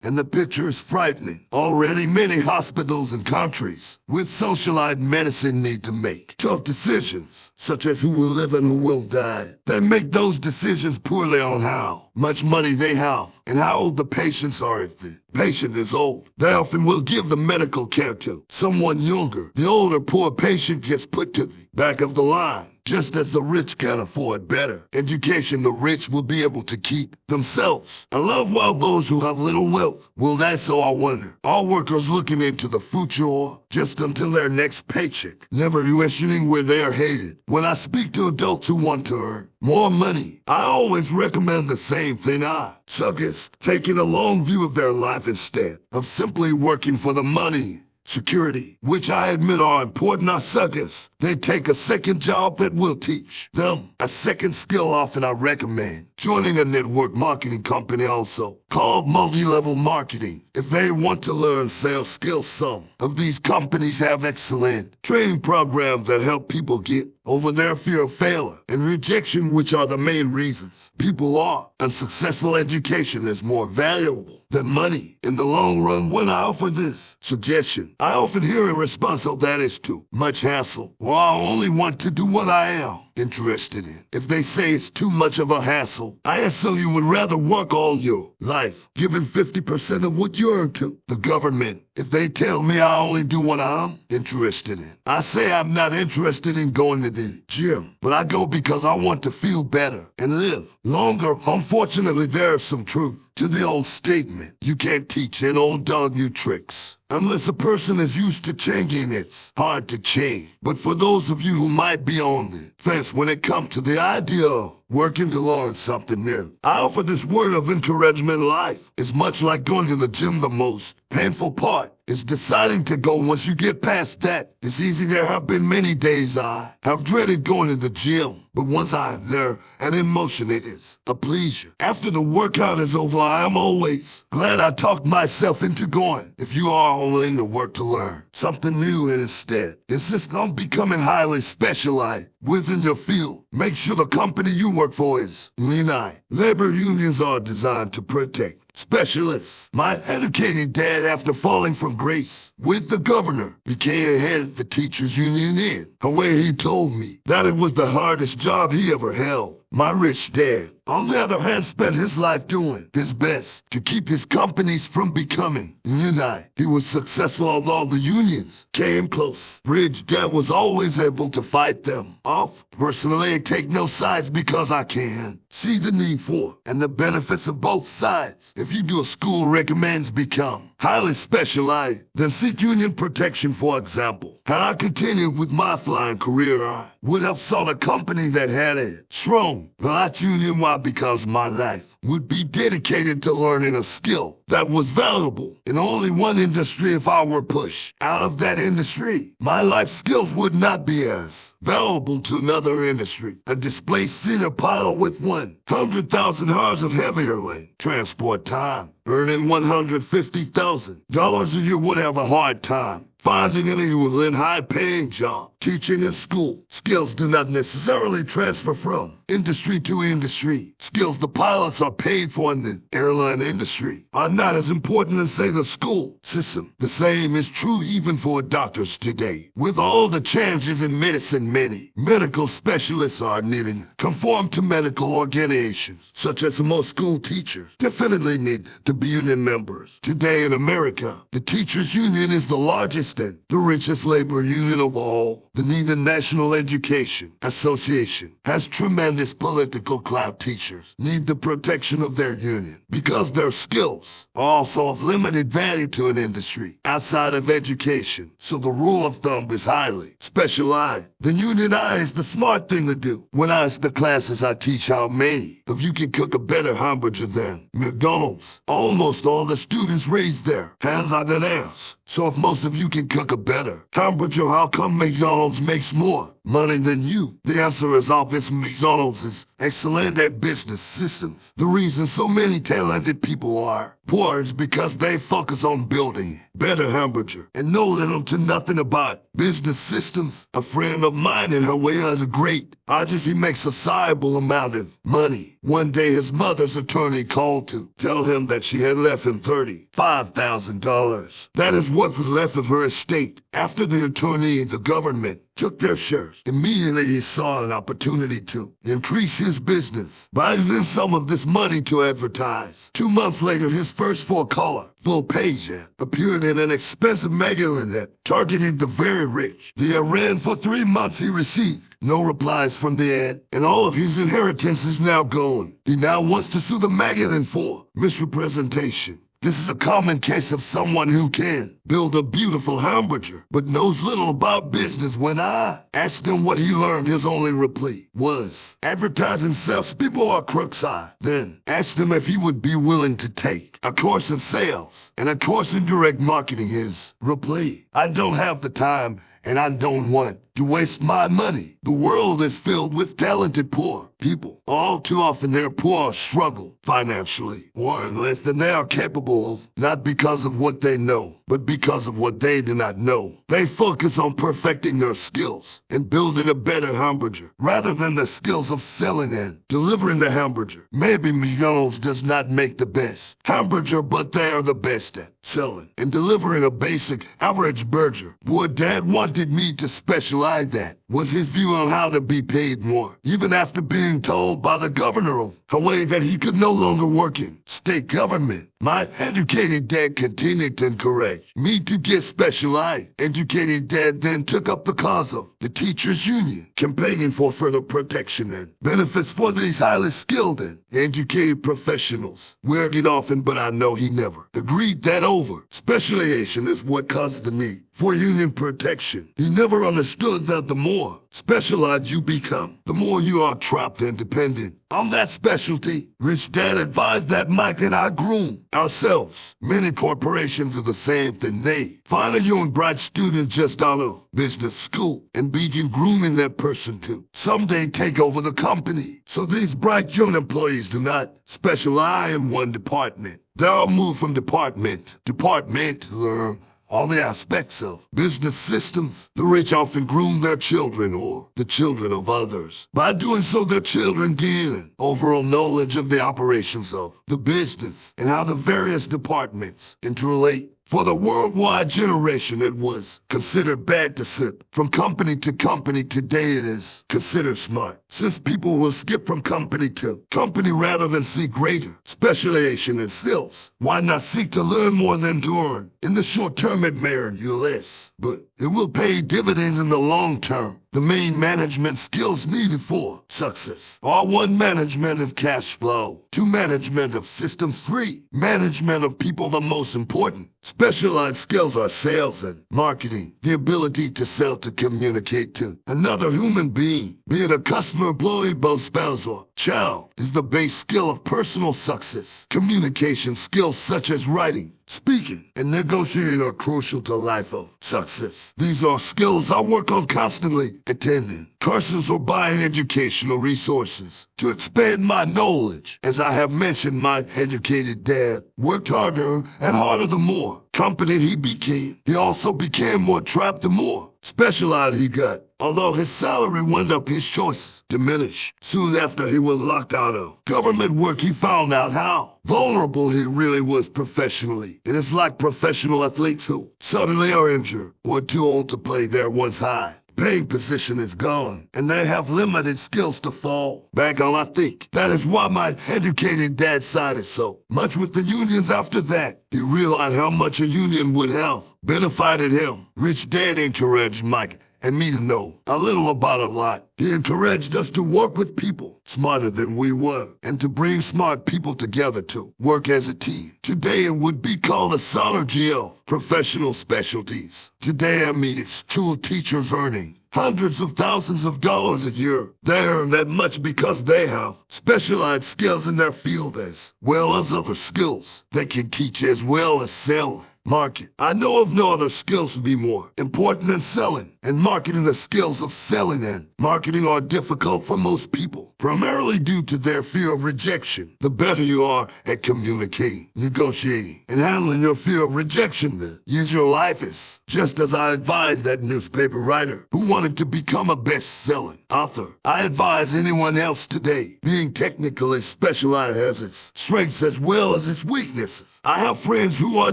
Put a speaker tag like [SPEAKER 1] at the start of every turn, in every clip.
[SPEAKER 1] and the picture is frightening. Already many hospitals and countries with socialized medicine need to make tough decisions, such as who will live and who will die. They make those decisions poorly on how much money they have and how old the patients are. If the patient is old, they often will give the medical care to someone younger. The older poor patient gets put to the back of the line. Just as the rich can afford better education, the rich will be able to keep themselves alive while those who have little wealth will die. So I wonder, are workers looking into the future or just until their next paycheck, never questioning where they are headed? When I speak to adults who want to earn more money, I always recommend the same thing. I suggest taking a long view of their life instead of simply working for the money. Security, which I admit are important. I suggest they take a second job that will teach them a second skill. Often I recommend joining a network marketing company, also called multi-level marketing, if they want to learn sales skills. Some of these companies have excellent training programs that help people get over their fear of failure and rejection, which are the main reasons people are unsuccessful. Education is more valuable than money in the long run. When I offer this suggestion, I often hear in response, "Oh, that is too much hassle," or "I only want to do what I am interested in." If they say it's too much of a hassle, I assume you would rather work all your life, giving 50% of what you earn to the government. If they tell me I only do what I'm interested in, I say I'm not interested in going to the gym, but I go because I want to feel better and live longer. Unfortunately, there is some truth to the old statement, you can't teach an old dog new tricks. Unless a person is used to changing, it's hard to change. But for those of you who might be on the fence when it comes to the idea of working to learn something new, I offer this word of encouragement. Life is much like going to the gym. The most painful part is deciding to go. Once you get past that, it's easy. There have been many days I have dreaded going to the gym, but once I am there and in motion, it is a pleasure. After the workout is over, I am always glad I talked myself into going. If you are willing to work to learn something new and instead insist on becoming highly specialized within your field, make sure the company you work for is unionized. Labor unions are designed to protect specialists. My educated dad, after falling from grace with the governor, became head of the teachers union. In a way, he told me that it was the hardest job he ever held. My rich dad, on the other hand, spent his life doing his best to keep his companies from becoming unionized. He was successful, although the unions came close. Rich dad was always able to fight them off. Personally, I take no sides because I can see the need for and the benefits of both sides. If you do a school recommends become highly specialized, then seek union protection. For example, had I continued with my flying career, I would have sought a company that had a strong light union. Why? Because my life would be dedicated to learning a skill that was valuable in only one industry. If I were pushed out of that industry, my life skills would not be as valuable to another industry. A displaced senior pilot with 100,000 hours of heavy airline transport time, earning $150,000 a year, would have a hard time finding an equivalent high-paying job. Teaching in school skills do not necessarily transfer from industry to industry. Skills the pilots are paid for in the airline industry are not as important as, say, the school system. The same is true even for doctors today. With all the changes in medicine, many medical specialists are needing conform to medical organizations, such as most school teachers definitely need to be union members. Today in America, the teachers union is the largest and the richest labor union of all. The National Education Association has tremendous political clout. Teachers need the protection of their union because their skills are also of limited value to an industry outside of education. So the rule of thumb is highly specialized. The unionize is the smart thing to do. When I ask the classes I teach how many of you can cook a better hamburger than McDonald's, almost all the students raise their hands. I then ask, so if most of you can cook a better hamburger, how come McDonald's makes more money than you? The answer is obvious. McDonald's is excellent at business systems. The reason so many talented people are poor is because they focus on building better hamburger and know little to nothing about business systems. A friend of mine in Hawaii has a great artist. He makes a sizable amount of money. One day his mother's attorney called to tell him that she had left him $35,000. That is what was left of her estate. After the attorney and the government took their shares, immediately he saw an opportunity to increase his business by using some of this money to advertise. 2 months later, his first full-color, full-page ad appeared in an expensive magazine that targeted the very rich. The ad ran for 3 months. He received no replies from the ad, and all of his inheritance is now gone. He now wants to sue the magazine for misrepresentation. This is a common case of someone who can build a beautiful hamburger, but knows little about business. When I asked him what he learned, his only reply was, advertising salespeople are crooks. I then asked him if he would be willing to take a course in sales and a course in direct marketing. His reply, I don't have the time and I don't want to waste my money. The world is filled with talented poor people. All too often their poor struggle financially or less than they are capable of, not because of what they know, but because of what they do not know. They focus on perfecting their skills and building a better hamburger rather than the skills of selling and delivering the hamburger. Maybe McDonald's does not make the best hamburger, but they are the best at selling and delivering a basic average burger. What Dad wanted me to specialize that was his view on how to be paid more. Even after being told by the governor of Hawaii that he could no longer work in state government, my educated dad continued to encourage me to get specialized. Educated dad then took up the cause of the teachers union, campaigning for further protection and benefits for these highly skilled and educated professionals. We argued often, but I know he never agreed that over specialization is what caused the need for union protection. He never understood that the more specialized you become, the more you are trapped and dependent on that specialty. Rich Dad advised that Mike and I groom ourselves. Many corporations do the same thing. They find a young bright student just out of business school and begin grooming that person to someday take over the company. So these bright young employees do not specialize in one department. They are moved from department to department to learn all the aspects of business systems. The rich often groom their children or the children of others. By doing so, their children gain an overall knowledge of the operations of the business and how the various departments interrelate. For the worldwide generation, it was considered bad to slip from company to company. Today it is considered smart, since people will skip from company to company rather than seek greater specialization in skills. Why not seek to learn more than to earn? In the short term, it may earn you less, but it will pay dividends in the long term. The main management skills needed for success are 1. Management of cash flow, 2. Management of systems, 3. Management of people. The most important specialized skills are sales and marketing. The ability to sell, to communicate to another human being, be it a customer, employee, boss, spouse, or child, is the base skill of personal success. Communication skills such as writing, speaking, and negotiating are crucial to a life of success. These are skills I work on constantly, attending courses or buying educational resources to expand my knowledge. As I have mentioned, my educated dad worked harder and harder the more competent he became. He also became more trapped the more specialized he got. Although his salary went up, his choices diminished. Soon after he was locked out of government work, he found out how vulnerable he really was professionally. It is like professional athletes who suddenly are injured or too old to play their once high paying position is gone, and they have limited skills to fall back on. I think that is why my educated dad sided so much with the unions. After that, he realized how much a union would have benefited him. Rich Dad encouraged Mike and me to know a little about a lot. He encouraged us to work with people smarter than we were and to bring smart people together to work as a team. Today it would be called a synergy of professional specialties. Today I mean it's true teachers earning hundreds of thousands of dollars a year. They earn that much because they have specialized skills in their field as well as other skills. They can teach as well as sell Market. I know of no other skills to be more important than selling and marketing. The skills of selling and marketing are difficult for most people, primarily due to their fear of rejection. The better you are at communicating, negotiating, and handling your fear of rejection, the easier your life is. Just as I advised that newspaper writer who wanted to become a best-selling author, I advise anyone else today. Being technically specialized has its strengths as well as its weaknesses. I have friends who are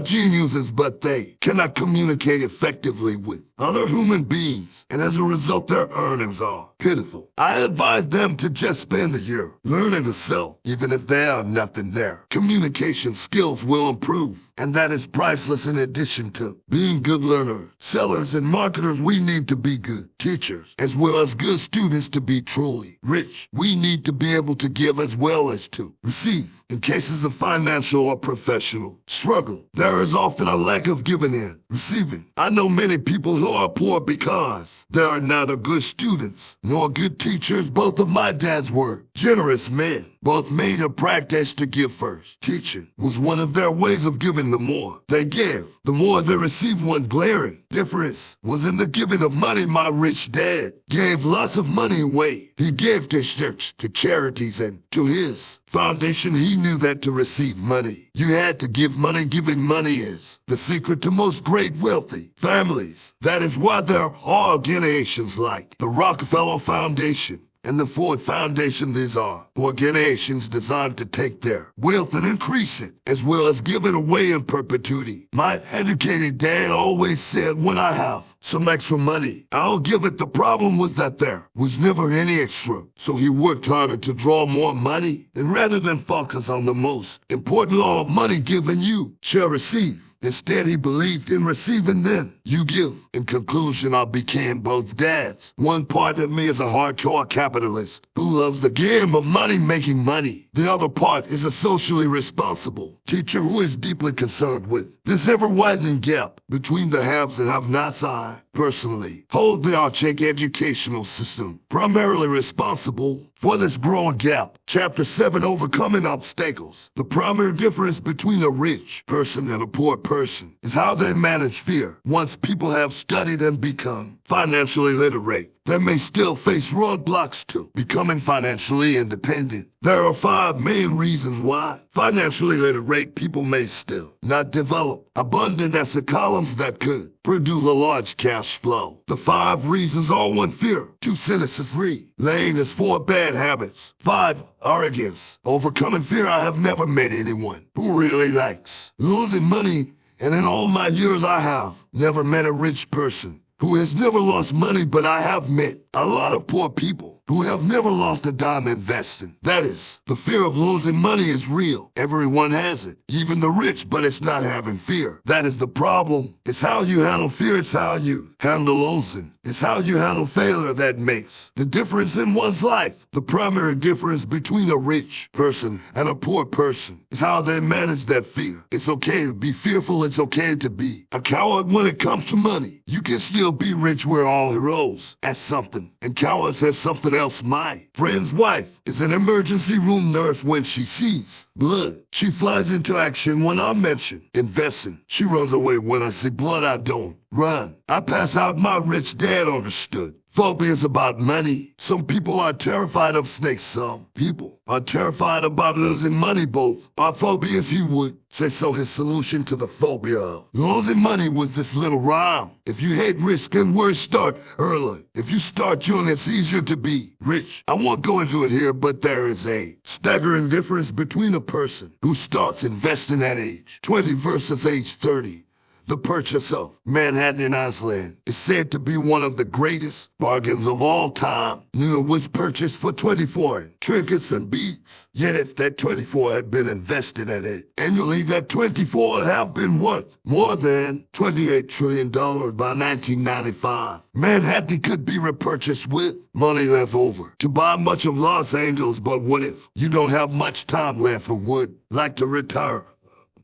[SPEAKER 1] geniuses, but they cannot communicate effectively with other human beings, and as a result their earnings are pitiful. I advise them to just spend a year learning to sell, even if there are nothing there. Communication skills will improve, and that is priceless. In addition to being good learners, sellers, and marketers, we need to be good teachers as well as good students to be truly rich. We need to be able to give as well as to receive. In cases of financial or professional struggle, there is often a lack of giving and receiving. I know many people who are poor because they are neither good students nor good teachers. Both of my dads were generous men. Both made a practice to give first. Teaching was one of their ways of giving. The more they gave, the more they received. One glaring difference was in the giving of money. My rich dad gave lots of money away. He gave to church, to charities, and to his foundation. He knew that to receive money, you had to give money. Giving money is the secret to most great wealthy families. That is why there are organizations like the Rockefeller Foundation and the Ford Foundation. These are organizations designed to take their wealth and increase it, as well as give it away in perpetuity. My educated dad always said, when I have some extra money, I'll give it. The problem was that there was never any extra, so he worked harder to draw more money, and rather than focus on the most important law of money, given you shall receive. Instead, he believed in receiving, then you give. In conclusion, I became both dads. One part of me is a hardcore capitalist who loves the game of money, making money. The other part is a socially responsible teacher who is deeply concerned with this ever-widening gap between the haves and have-nots. I personally hold the archaic educational system primarily responsible for this growing gap. Chapter 7, Overcoming Obstacles. The primary difference between a rich person and a poor person is how they manage fear. Once people have studied and become financially literate, they may still face roadblocks to becoming financially independent. There are 5 main reasons why financially literate people may still not develop abundant asset columns that could produce a large cash flow. The 5 reasons are: 1. Fear. 2. Cynicism. 3. Laziness. 4. Bad habits. 5. Arrogance. Overcoming fear. I have never met anyone who really likes losing money, and in all my years I have never met a rich person who has never lost money, but I have met a lot of poor people who have never lost a dime investing. That is, the fear of losing money is real. Everyone has it, even the rich, but it's not having fear. That is the problem. It's how you handle fear. It's how you handle losing. It's how you handle failure that makes the difference in one's life. The primary difference between a rich person and a poor person is how they manage that fear. It's okay to be fearful. It's okay to be a coward when it comes to money. You can still be rich. We're all heroes at something, and cowards have something else. My friend's wife is an emergency room nurse. When she sees blood, she flies into action. When I mention investing, she runs away. When I see blood, I don't run. I pass out. My rich dad understood phobias about money. Some people are terrified of snakes. Some people are terrified about losing money. Both are phobias. He would say so. His solution to the phobia of losing money was this little rhyme: if you hate risk and worry, start early. If you start young, it's easier to be rich. I won't go into it here, but there is a staggering difference between a person who starts investing at age 20 versus age 30. The purchase of Manhattan in Iceland is said to be one of the greatest bargains of all time. New was purchased for 24 in trinkets and beads. Yet if that 24 had been invested at it annually, that 24 would have been worth more than $28 trillion by 1995. Manhattan could be repurchased with money left over to buy much of Los Angeles. But what if you don't have much time left or would like to retire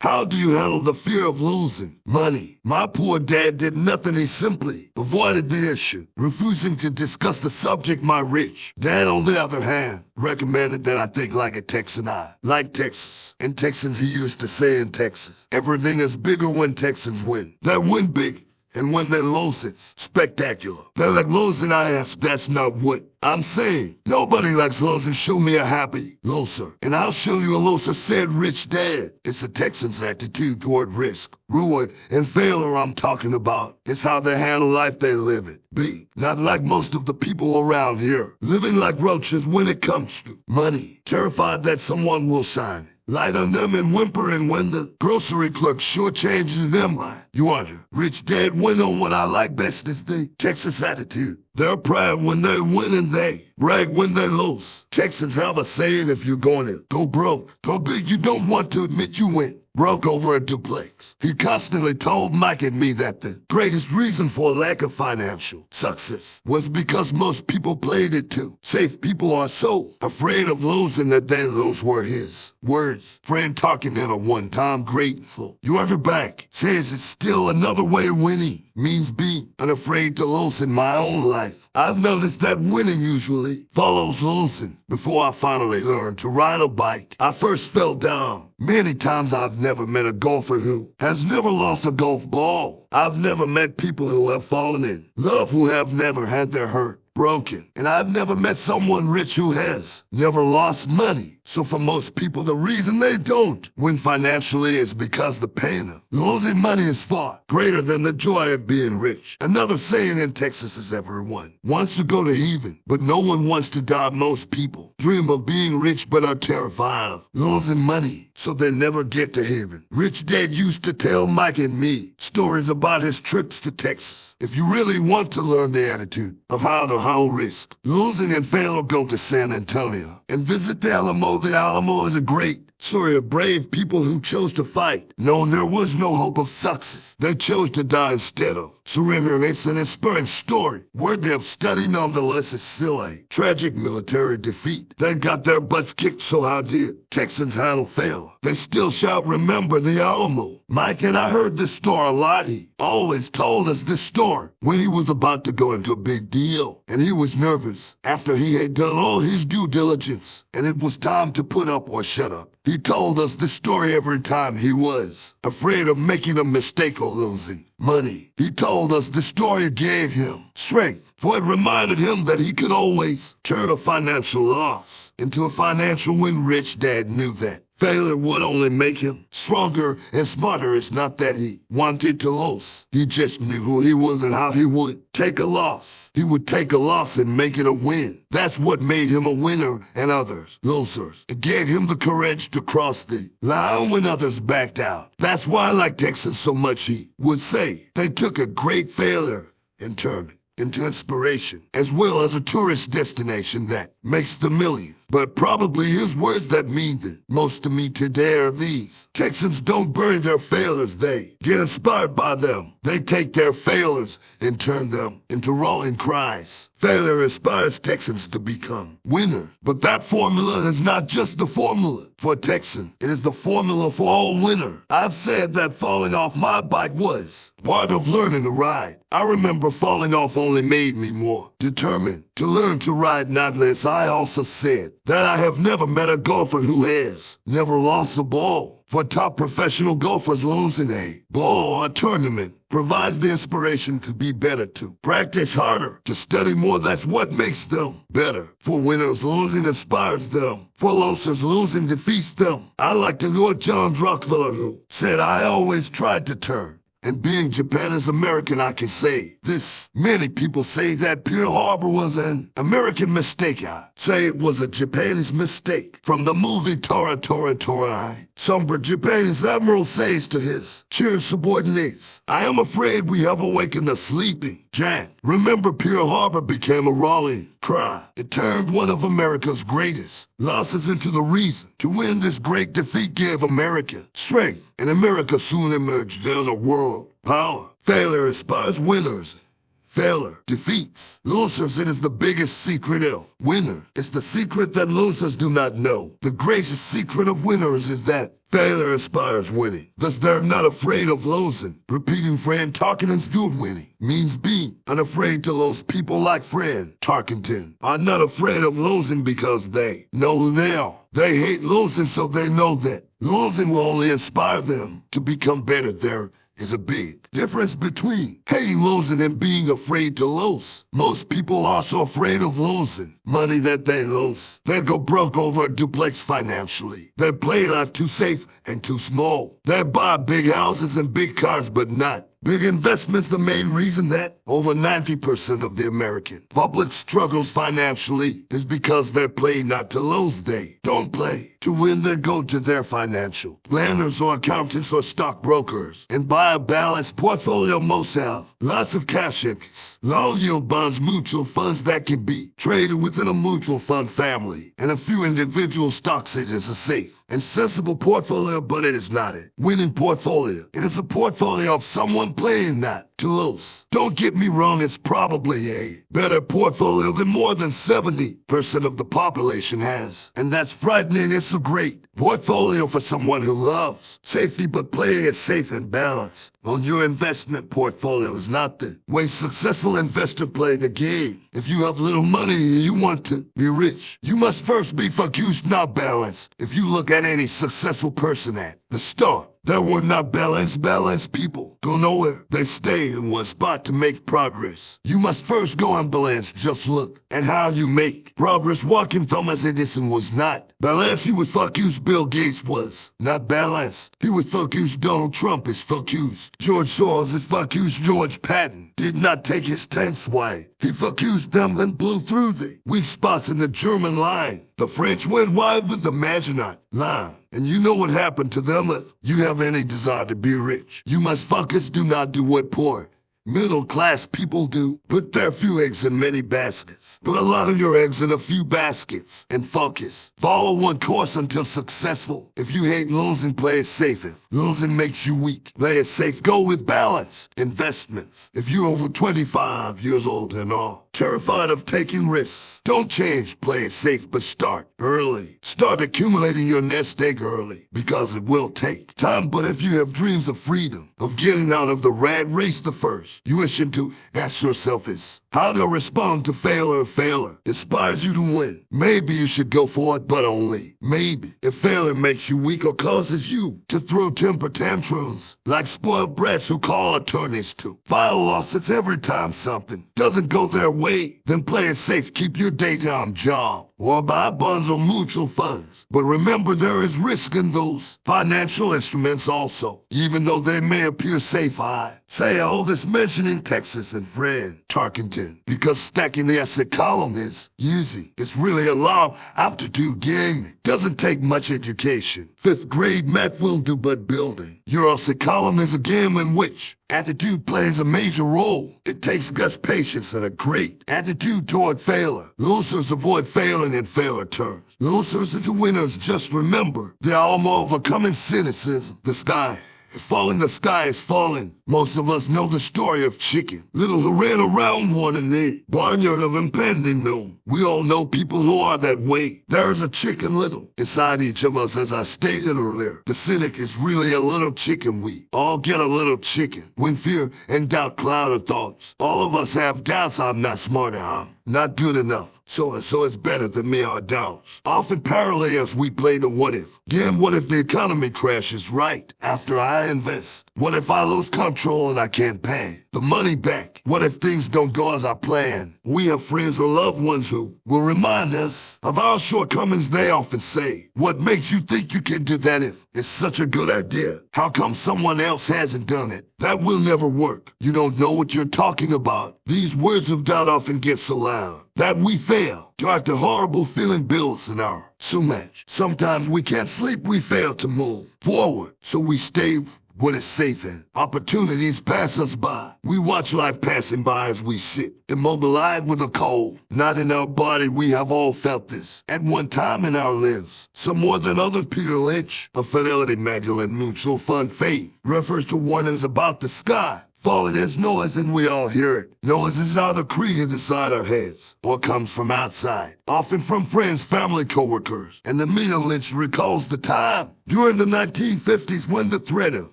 [SPEAKER 1] How do you handle the fear of losing money? My poor dad did nothing. He simply avoided the issue, refusing to discuss the subject. My rich dad, on the other hand, recommended that I think like a Texan. I like Texas. And Texans, he used to say in Texas, everything is bigger when Texans win. They win big. And when they lose, it's spectacular. They like losing, I ask, that's not what I'm saying. Nobody likes losing. Show me a happy loser, and I'll show you a loser, said Rich Dad. It's a Texan's attitude toward risk, ruin, and failure I'm talking about. It's how they handle life, they live it. B, not like most of the people around here, living like roaches when it comes to money, terrified that someone will shine light on them and whimpering when the grocery clerk shortchanges them. You wonder, Rich Dad went on. What I like best is the Texas attitude. They're proud when they win and they brag when they lose. Texans have a saying, if you're going to go broke, go big. You don't want to admit you went broke over a duplex. He constantly told Mike and me that the greatest reason for lack of financial success was because most people played it too safe. People are so afraid of losing that they lose, were his words. Friend talking in a one-time grateful you ever back says it's still another way of winning means being unafraid to lose. In my own life, I've noticed that winning usually follows losing. Before I finally learned to ride a bike, I first fell down many times. I've never met a golfer who has never lost a golf ball. I've never met people who have fallen in love who have never had their heart broken. And I've never met someone rich who has never lost money. So for most people, the reason they don't win financially is because the pain of losing money is far greater than the joy of being rich. Another saying in Texas is everyone wants to go to heaven, but no one wants to die. Most people dream of being rich but are terrified of losing money, so they never get to heaven. Rich Dad used to tell Mike and me stories about his trips to Texas. If you really want to learn the attitude of how to handle risk, losing, and failure, go to San Antonio and visit the Alamo. The Alamo is a great story of brave people who chose to fight, knowing there was no hope of success. They chose to die instead of surrendering. It's an inspiring story worthy of study. Nonetheless, it's still a tragic military defeat. They got their butts kicked, so how did Texans handle failure? They still shout, remember the Alamo. Mike and I heard this story a lot. He always told us this story when he was about to go into a big deal, and he was nervous after he had done all his due diligence, and it was time to put up or shut up. He told us this story every time he was afraid of making a mistake or losing money. He told us the story gave him strength, for it reminded him that he could always turn a financial loss into a financial win. Rich Dad knew that failure would only make him stronger and smarter. It's not that he wanted to lose. He just knew who he was and how he would take a loss. He would take a loss and make it a win. That's what made him a winner and others losers. It gave him the courage to cross the line when others backed out. That's why I like Texans so much. He would say they took a great failure and turned it into inspiration, as well as a tourist destination that makes the millions. But probably his words that mean the most to me today are these: Texans don't bury their failures, they get inspired by them. They take their failures and turn them into rolling cries. Failure inspires Texans to become winners. But that formula is not just the formula for Texan, it is the formula for all winners. I've said that falling off my bike was part of learning to ride. I remember falling off only made me more determined to learn to ride, not less. I also said that I have never met a golfer who has never lost a ball. For top professional golfers, losing a ball or a tournament provides the inspiration to be better, to practice harder, to study more. That's what makes them better. For winners, losing inspires them. For losers, losing defeats them. I like to quote John Rockefeller, who said, I always tried to turn. And being Japan is American, I can say this. Many people say that Pearl Harbor was an American mistake. I say it was a Japanese mistake. From the movie Tora Tora Tora, Songbird Japanese admiral says to his cheered subordinates, I am afraid we have awakened the sleeping giant. Remember, Pearl Harbor became a rallying cry. It turned one of America's greatest losses into the reason to win. This great defeat gave America strength, and America soon emerged as a world power. Failure inspires winners. Failure defeats losers. It is the biggest secret of winners. It's the secret that losers do not know. The greatest secret of winners is that Failure inspires winning. Thus they're not afraid of losing. Repeating Fran Tarkenton's good winning means being unafraid to lose. People like Fran Tarkenton are not afraid of losing because they know who they are. They hate losing, so they know that losing will only inspire them to become better. There is a big difference between hating losing and being afraid to lose. Most people are so afraid of losing money that they lose. They go broke over a duplex financially. They play life too safe and too small. They buy big houses and big cars, but not big investments. The main reason that over 90% of the American public struggles financially is because they play not to lose. They don't play to win. They go to their financial planners or accountants or stockbrokers and buy a balanced portfolio. Most have lots of cash increase, low yield bonds, mutual funds that can be traded within a mutual fund family, and a few individual stocks. It is a safe and sensible portfolio, but it is not a winning portfolio. It is a portfolio of someone playing not to lose. Don't get me wrong, it's probably a better portfolio than more than 70% of the population has. And that's frightening. It's a great portfolio for someone who loves safety, but playing it safe and balanced on your investment portfolio is not the way successful investors play the game. If you have little money and you want to be rich, you must first be focused, not balanced. If you look at any successful person at the start, they were not balanced. Balanced people go nowhere. They stay in one spot to make progress. You must first go unbalanced. Just look at how you make progress. Walking Thomas Edison was not balanced. He was focused. Bill Gates was not balanced. He was focused. Donald Trump is focused. George Soros is focused. George Patton did not take his tanks wide. He focused them and blew through the weak spots in the German line. The French went wide with the Maginot Line. And you know what happened to them if you have any desire to be rich. You must focus. Do not do what poor middle-class people do. Put their few eggs in many baskets. Put a lot of your eggs in a few baskets and focus. Follow one course until successful. If you hate losing, play it safe. If losing makes you weak, play it safe. Go with balance. Investments. If you're over 25 years old and are terrified of taking risks, don't change. Play it safe, but start early. Start accumulating your nest egg early, because it will take time. But if you have dreams of freedom, of getting out of the rat race, the first you wish to ask yourself is how to respond to failure. Failure inspires you to win. Maybe you should go for it, but only maybe. If failure makes you weak or causes you to throw temper tantrums like spoiled brats who call attorneys to file lawsuits every time something doesn't go their way, then play it safe. Keep your daytime job or buy bonds or mutual funds. But remember, there is risk in those financial instruments also, even though they may appear safe. I say all this mentioning Texas and Fran Tarkenton because stacking the asset column is easy. It's really a low aptitude game. It doesn't take much education. 5th grade math will do, but building your asset column is a game in which attitude plays a major role. It takes guts, patience, and a great attitude toward failure. Losers avoid failing and failure turns losers into winners. Just remember, they are all overcoming cynicism. The sky is falling, the sky is falling. Most of us know the story of Chicken Little who ran around one in the barnyard of impending doom. We all know people who are that way. There is a Chicken Little inside each of us, as I stated earlier. The cynic is really a little chicken. We all get a little chicken when fear and doubt cloud our thoughts. All of us have doubts. I'm not smart, I'm not good enough. So-and-so is better than me. Our doubts often parallel as we play the what if game. What if the economy crashes right after I invest? What if I lose control and I can't pay the money back? What if things don't go as I plan? We have friends or loved ones who will remind us of our shortcomings. They often say, what makes you think you can do that if it's such a good idea? How come someone else hasn't done it? That will never work. You don't know what you're talking about. These words of doubt often get so loud that we fail to act. A horrible feeling builds in our so much. Sometimes we can't sleep. We fail to move forward, so we stay what is safe and opportunities pass us by. We watch life passing by as we sit immobilized with a cold not in our body. We have all felt this at one time in our lives, some more than others. Peter Lynch, a Fidelity Magellan mutual fund fame, refers to warnings about the sky Falling is noise and we all hear it. Noise is either created inside our heads or comes from outside, often from friends, family, coworkers. And the media lynch recalls the time during the 1950s when the threat of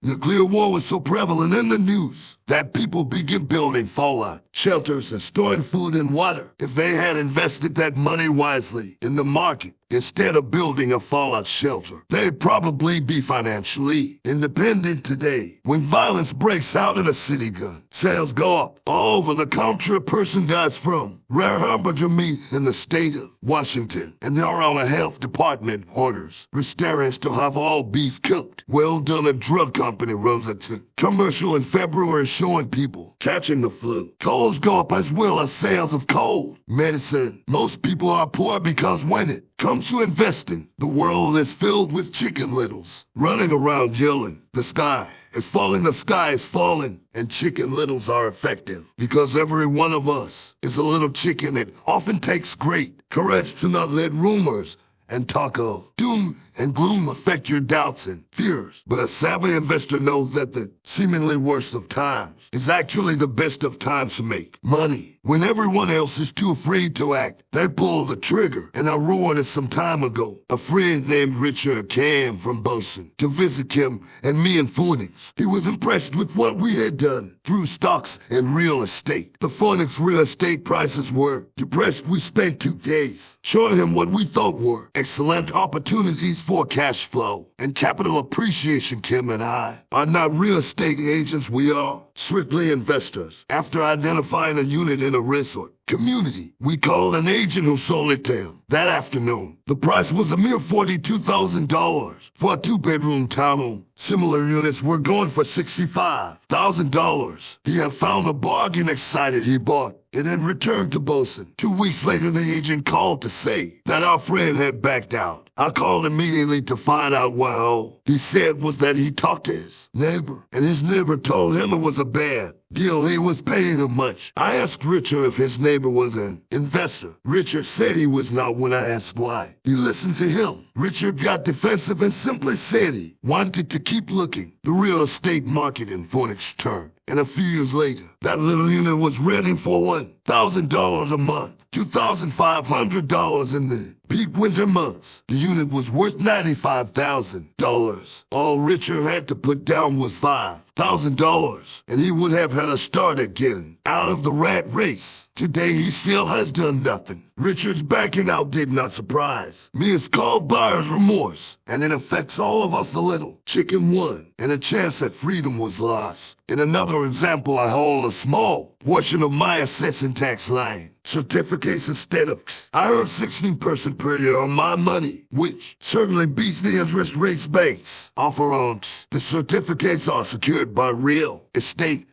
[SPEAKER 1] nuclear war was so prevalent in the news that people began building fallout shelters and storing food and water. If they had invested that money wisely in the market, instead of building a fallout shelter, they'd probably be financially independent today. When violence breaks out in a city, gun sales go up all over the country. A person dies from rare hamburger meat in the state of Washington, and the Arizona Health Department orders restaurants to have all beef cooked. Well done. A drug company runs a commercial in February showing people catching the flu. Colds go up as well as sales of cold medicine. Most people are poor because when it comes to investing, the world is filled with chicken littles running around yelling, "The sky is falling, the sky is falling." And chicken littles are effective because every one of us is a little chicken. It often takes great courage to not let rumors and talk of doom and gloom affect your doubts and fears. But a savvy investor knows that the seemingly worst of times is actually the best of times to make money. When everyone else is too afraid to act, they pull the trigger. And I wrote it some time ago. A friend named Richard came from Boston to visit him and me in Phoenix. He was impressed with what we had done through stocks and real estate. The Phoenix real estate prices were depressed. We spent 2 days showing him what we thought were excellent opportunities for cash flow and capital appreciation. Kim and I are not real estate agents. We are strictly investors. After identifying a unit in a resort community, we called an agent who sold it to him that afternoon. The price was a mere $42,000 for a 2-bedroom townhome. Similar units were going for $65,000. He had found a bargain. Excited, he bought it and returned to Boston. 2 weeks later, the agent called to say that our friend had backed out. I called immediately to find out what all he said was that he talked to his neighbor, and his neighbor told him it was a bad deal. He was paying him much. I asked Richard if his neighbor was an investor. Richard said he was not. When I asked why, he listened to him. Richard got defensive and simply said he wanted to keep looking. The real estate market in Phoenix turned, and a few years later, that little unit was renting for $1,000 a month, $2,500 in the peak winter months. The unit was worth $95,000. All Richard had to put down was $5,000, and he would have had a start at getting out of the rat race. Today, he still has done nothing. Richard's backing out did not surprise me. It's called buyer's remorse, and it affects all of us. The little chicken won, and a chance at freedom was lost. In another example, I hold a small portion of my assets in tax line certificates instead of I earn 16% per year on my money, which certainly beats the interest rates banks offer on. The certificates are secured by real estate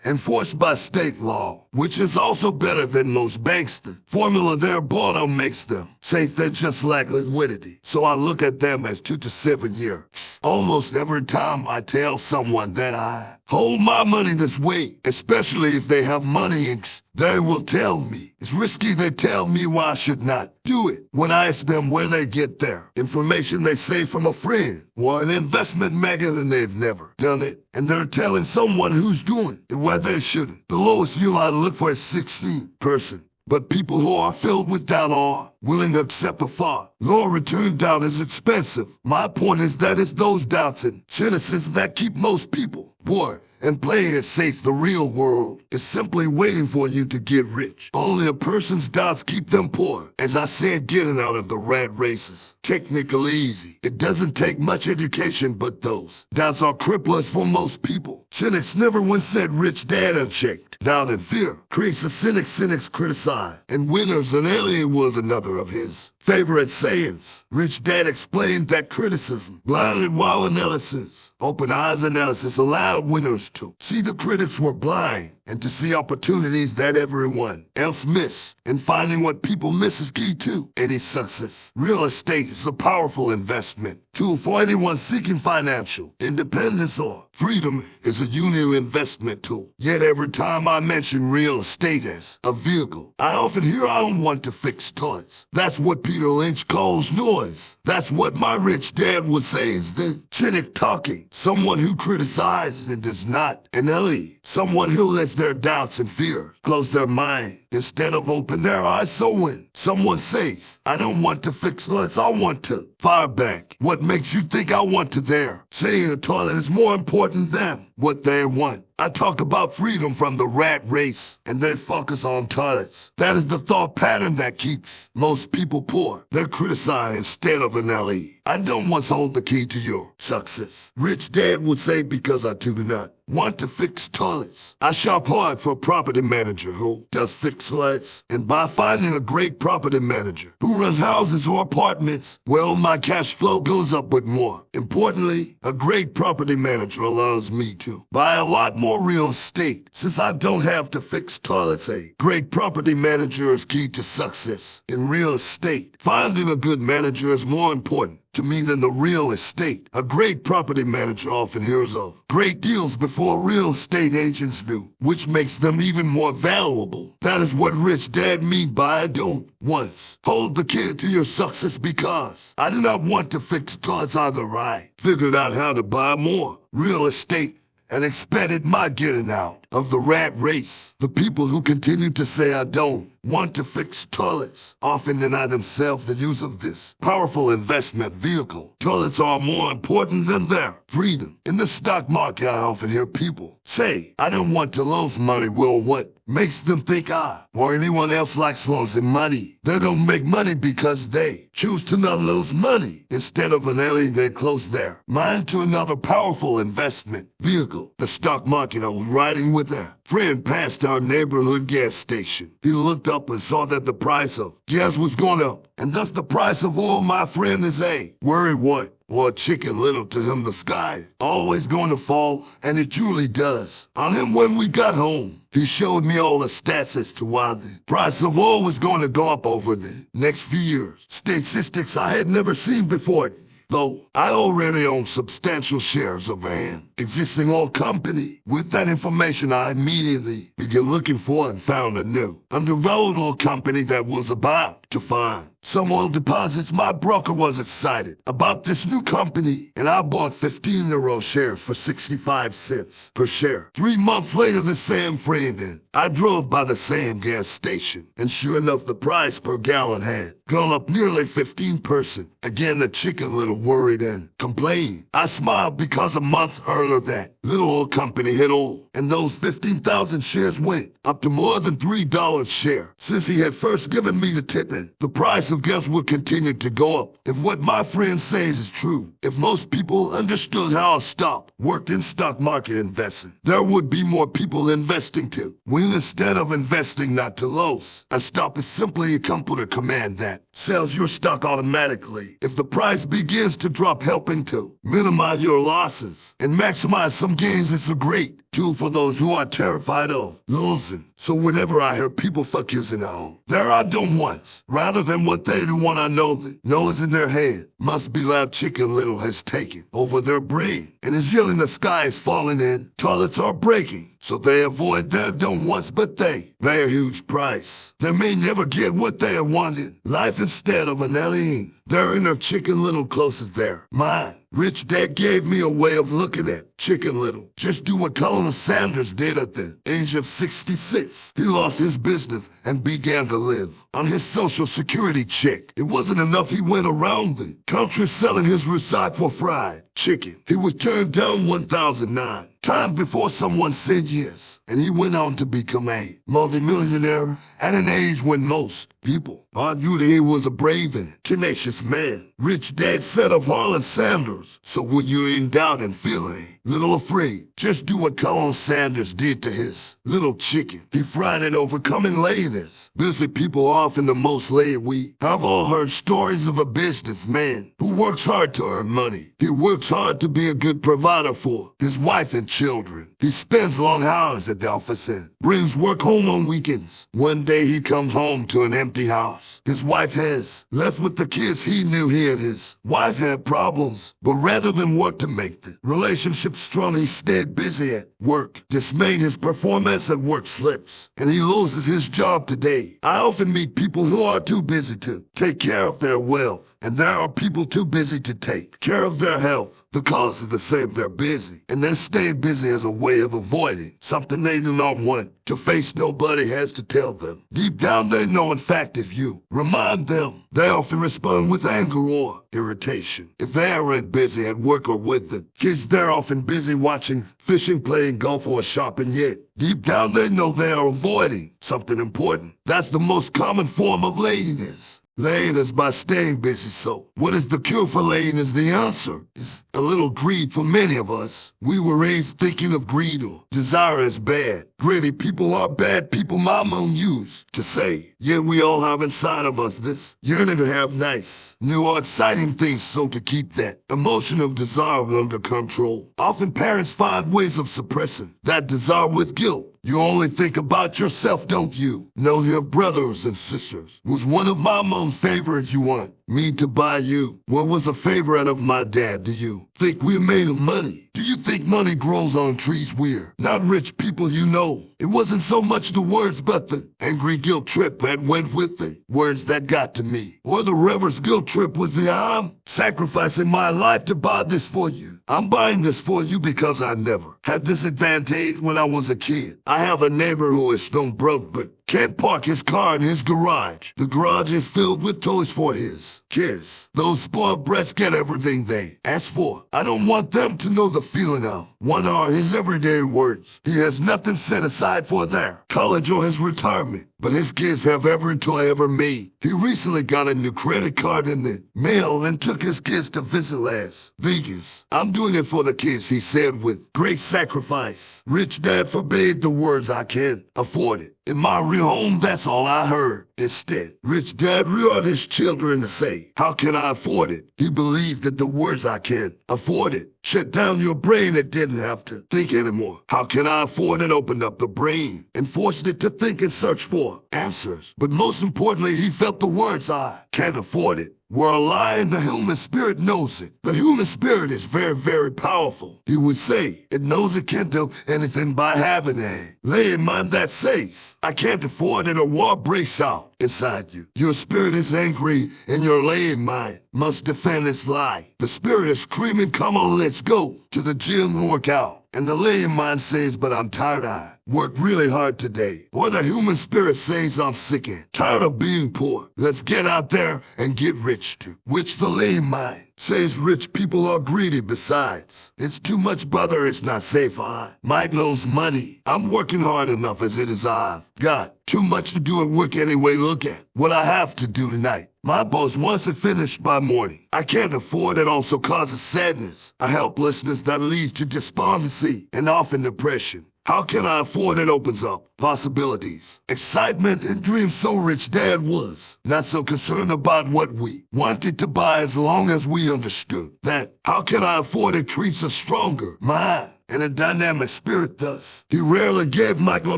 [SPEAKER 1] enforced by state law, which is also better than most banks. The formula they're bought on makes them safe. They're just like liquidity. So I look at them as 2 to 7 years. Almost every time I tell someone that I hold my money this way, especially if they have money in, they will tell me it's risky. They tell me why I should not do it. When I ask them where they get their information, they say from a friend or an investment magazine. They've never done it, and they're telling someone who's doing it where they shouldn't. The lowest yield I look for is 16%. But people who are filled with doubt are willing to accept a far lower return. Doubt is expensive. My point is that it's those doubts and cynicism that keep most people poor and playing it safe. The real world is simply waiting for you to get rich. Only a person's doubts keep them poor. As I said, getting out of the rat race is technically easy. It doesn't take much education, but those doubts are cripplers for most people. Cynics never once said rich dad unchecked. Doubt and fear creates a cynic. Cynics criticize, and winners and alien was another of his favorite sayings. Rich Dad explained that criticism blinded while analysis, open eyes analysis, allowed winners to see the critics were blind and to see opportunities that everyone else missed. And finding what people miss is key to any success. Real estate is a powerful investment tool for anyone seeking financial independence or freedom is a unique investment tool. Yet every time I mention real estate as a vehicle, I often hear I don't want to fix toilets. That's what Peter Lynch calls noise. That's what my rich dad would say is the cynic talking. Someone who criticizes and does not LE. Someone who lets their doubts and fears close their mind instead of open their eyes. So when someone says, I don't want to fix toilets, I want to fire back. What makes you think I want to there? Saying a toilet is more important than what they want. I talk about freedom from the rat race, and they focus on toilets. That is the thought pattern that keeps most people poor. They criticize instead of an LE. I don't once hold the key to your success. Rich dad would say, because I do not want to fix toilets. I shop hard for a property manager who does fix toilets, and by finding a great property manager who runs houses or apartments, well, my cash flow goes up. But more importantly, a great property manager allows me to buy a lot more real estate. Since I don't have to fix toilets, a great property manager is key to success in real estate. Finding a good manager is more important to me than the real estate. A great property manager often hears of great deals before real estate agents do, which makes them even more valuable. That is what rich dad mean by I don't once hold the key to your success, because I do not want to fix toilets either. I figured out how to buy more real estate and expected my getting out of the rat race. The people who continue to say I don't want to fix toilets often deny themselves the use of this powerful investment vehicle. Toilets are more important than their freedom. In the stock market, I often hear people say, I don't want to lose money. Well, what makes them think I or anyone else likes losing money? They don't make money because they choose to not lose money. Instead of an LE, they close their mind to another powerful investment vehicle, the stock market. I was riding with a friend past our neighborhood gas station. He looked up and saw that the price of gas was going up, and thus the price of oil. My friend is a worried what? Or Chicken Little. To him, the sky always going to fall, and it truly does. On him, when we got home, he showed me all the stats as to why the price of oil was going to go up over the next few years. Statistics I had never seen before, though I already own substantial shares of an existing oil company. With that information, I immediately began looking for and found a new undervalued oil company that was about to find some oil deposits. My broker was excited about this new company, and I bought 15 euro shares for 65 cents per share. 3 months later, the same friend and I drove by the same gas station, and sure enough, the price per gallon had gone up nearly 15%. Again, the Chicken Little worried and complained. I smiled because a month earlier that little oil company had oil, and those 15,000 shares went up to more than $3 a share. Since he had first given me the tip, the price of gas would continue to go up. If what my friend says is true, if most people understood how a stock worked in stock market investing, there would be more people investing to win instead of investing not to lose. A stop is simply a computer command that sells your stock automatically if the price begins to drop, helping to minimize your losses and maximize some gains. It's a great tool for those who are terrified of losing. So whenever I hear people fuck using at home, there I don't once, rather than what they do when I know that noise in their head must be loud. Chicken Little has taken over their brain and is yelling the sky is falling in, toilets are breaking. So they avoid their don't wants, but they pay a huge price. They may never get what they wanted. Life instead of an alien. Their inner Chicken Little closes their mind. Rich dad gave me a way of looking at Chicken Little. Just do what Colonel Sanders did at the age of 66. He lost his business and began to live on his Social Security check. It wasn't enough. He went around the country selling his recycled fried chicken. He was turned down 1,009 times before someone said yes, and he went on to become a multimillionaire at an age when most people argued he was a brave and tenacious man. Rich dad said of Harlan Sanders, so when you're in doubt and feeling a little afraid, just do what Colonel Sanders did to his little chicken. He fried it, overcoming laziness. Busy people are often the most lazy. We have all heard stories of a businessman who works hard to earn money. He works hard to be a good provider for his wife and children. He spends long hours at the office and brings work home on weekends. One day he comes home to an empty house. His wife has left with the kids. He knew he and his wife had problems, but rather than work to make the relationship strong, he stayed busy at work. This made his performance at work slips, and he loses his job today. I often meet people who are too busy to take care of their wealth, and there are people too busy to take care of their health. The cause is the same. They're busy, and they stay busy as a way of avoiding something they do not want to face. Nobody has to tell them. Deep down they know. In fact, if you remind them, they often respond with anger or irritation. If they aren't busy at work or with the kids, they're often busy watching, fishing, playing golf, or shopping. Yet deep down they know they are avoiding something important. That's the most common form of laziness. Laziness by staying busy. So what is the cure for laziness? The answer is a little greed. For many of us, we were raised thinking of greed or desire as bad. Greedy people are bad people, my mom used to say. Yet we all have inside of us this yearning to have nice, new or exciting things. So to keep that emotion of desire under control, often parents find ways of suppressing that desire with guilt. You only think about yourself, don't you? Know you have brothers and sisters. Was one of my mom's favorites you want me to buy you? What was a favorite of my dad? Do you think we're made of money? Do you think money grows on trees? We're not rich people, you know. It wasn't so much the words, but the angry guilt trip that went with the words that got to me. Or the reverse guilt trip was the I'm sacrificing my life to buy this for you. I'm buying this for you because I never had this advantage when I was a kid. I have a neighbor who is stone broke but can't park his car in his garage. The garage is filled with toys for his kids. Those spoiled brats get everything they ask for. I don't want them to know the feeling of what are his everyday words. He has nothing set aside for their college or his retirement, but his kids have every toy ever made. He recently got a new credit card in the mail and took his kids to visit Las Vegas. I'm doing it for the kids, he said with great sacrifice. Rich dad forbade the words I can't afford it. In my real home, that's all I heard. Instead, rich dad reared his children to say, how can I afford it? He believed that the words I can't afford it shut down your brain. It didn't have to think anymore. How can I afford it? Opened up the brain and forced it to think and search for answers. But most importantly, he felt the words I can't afford it were a lie, and the human spirit knows it. The human spirit is very, very powerful. He would say it knows it can't do anything by having a lay in mind that says, I can't afford it, or war breaks out inside you. Your spirit is angry, and your laying mind must defend its lie. The spirit is screaming, come on, let's go to the gym and work out. And the laying mind says, but I'm tired, I worked really hard today. Or the human spirit says, I'm sick and tired of being poor. Let's get out there and get rich too. Which the laying mind says rich people are greedy. Besides, it's too much bother, it's not safe. I might lose money. I'm working hard enough as it is. I've got too much to do at work anyway. Look at what I have to do tonight. My boss wants it finished by morning. I can't afford it. Also causes sadness, a helplessness that leads to despondency and often depression. How can I afford it? Opens up possibilities, excitement, and dreams. So rich dad was not so concerned about what we wanted to buy as long as we understood that how can I afford it creates a stronger mind and a dynamic spirit. Thus, he rarely gave Michael or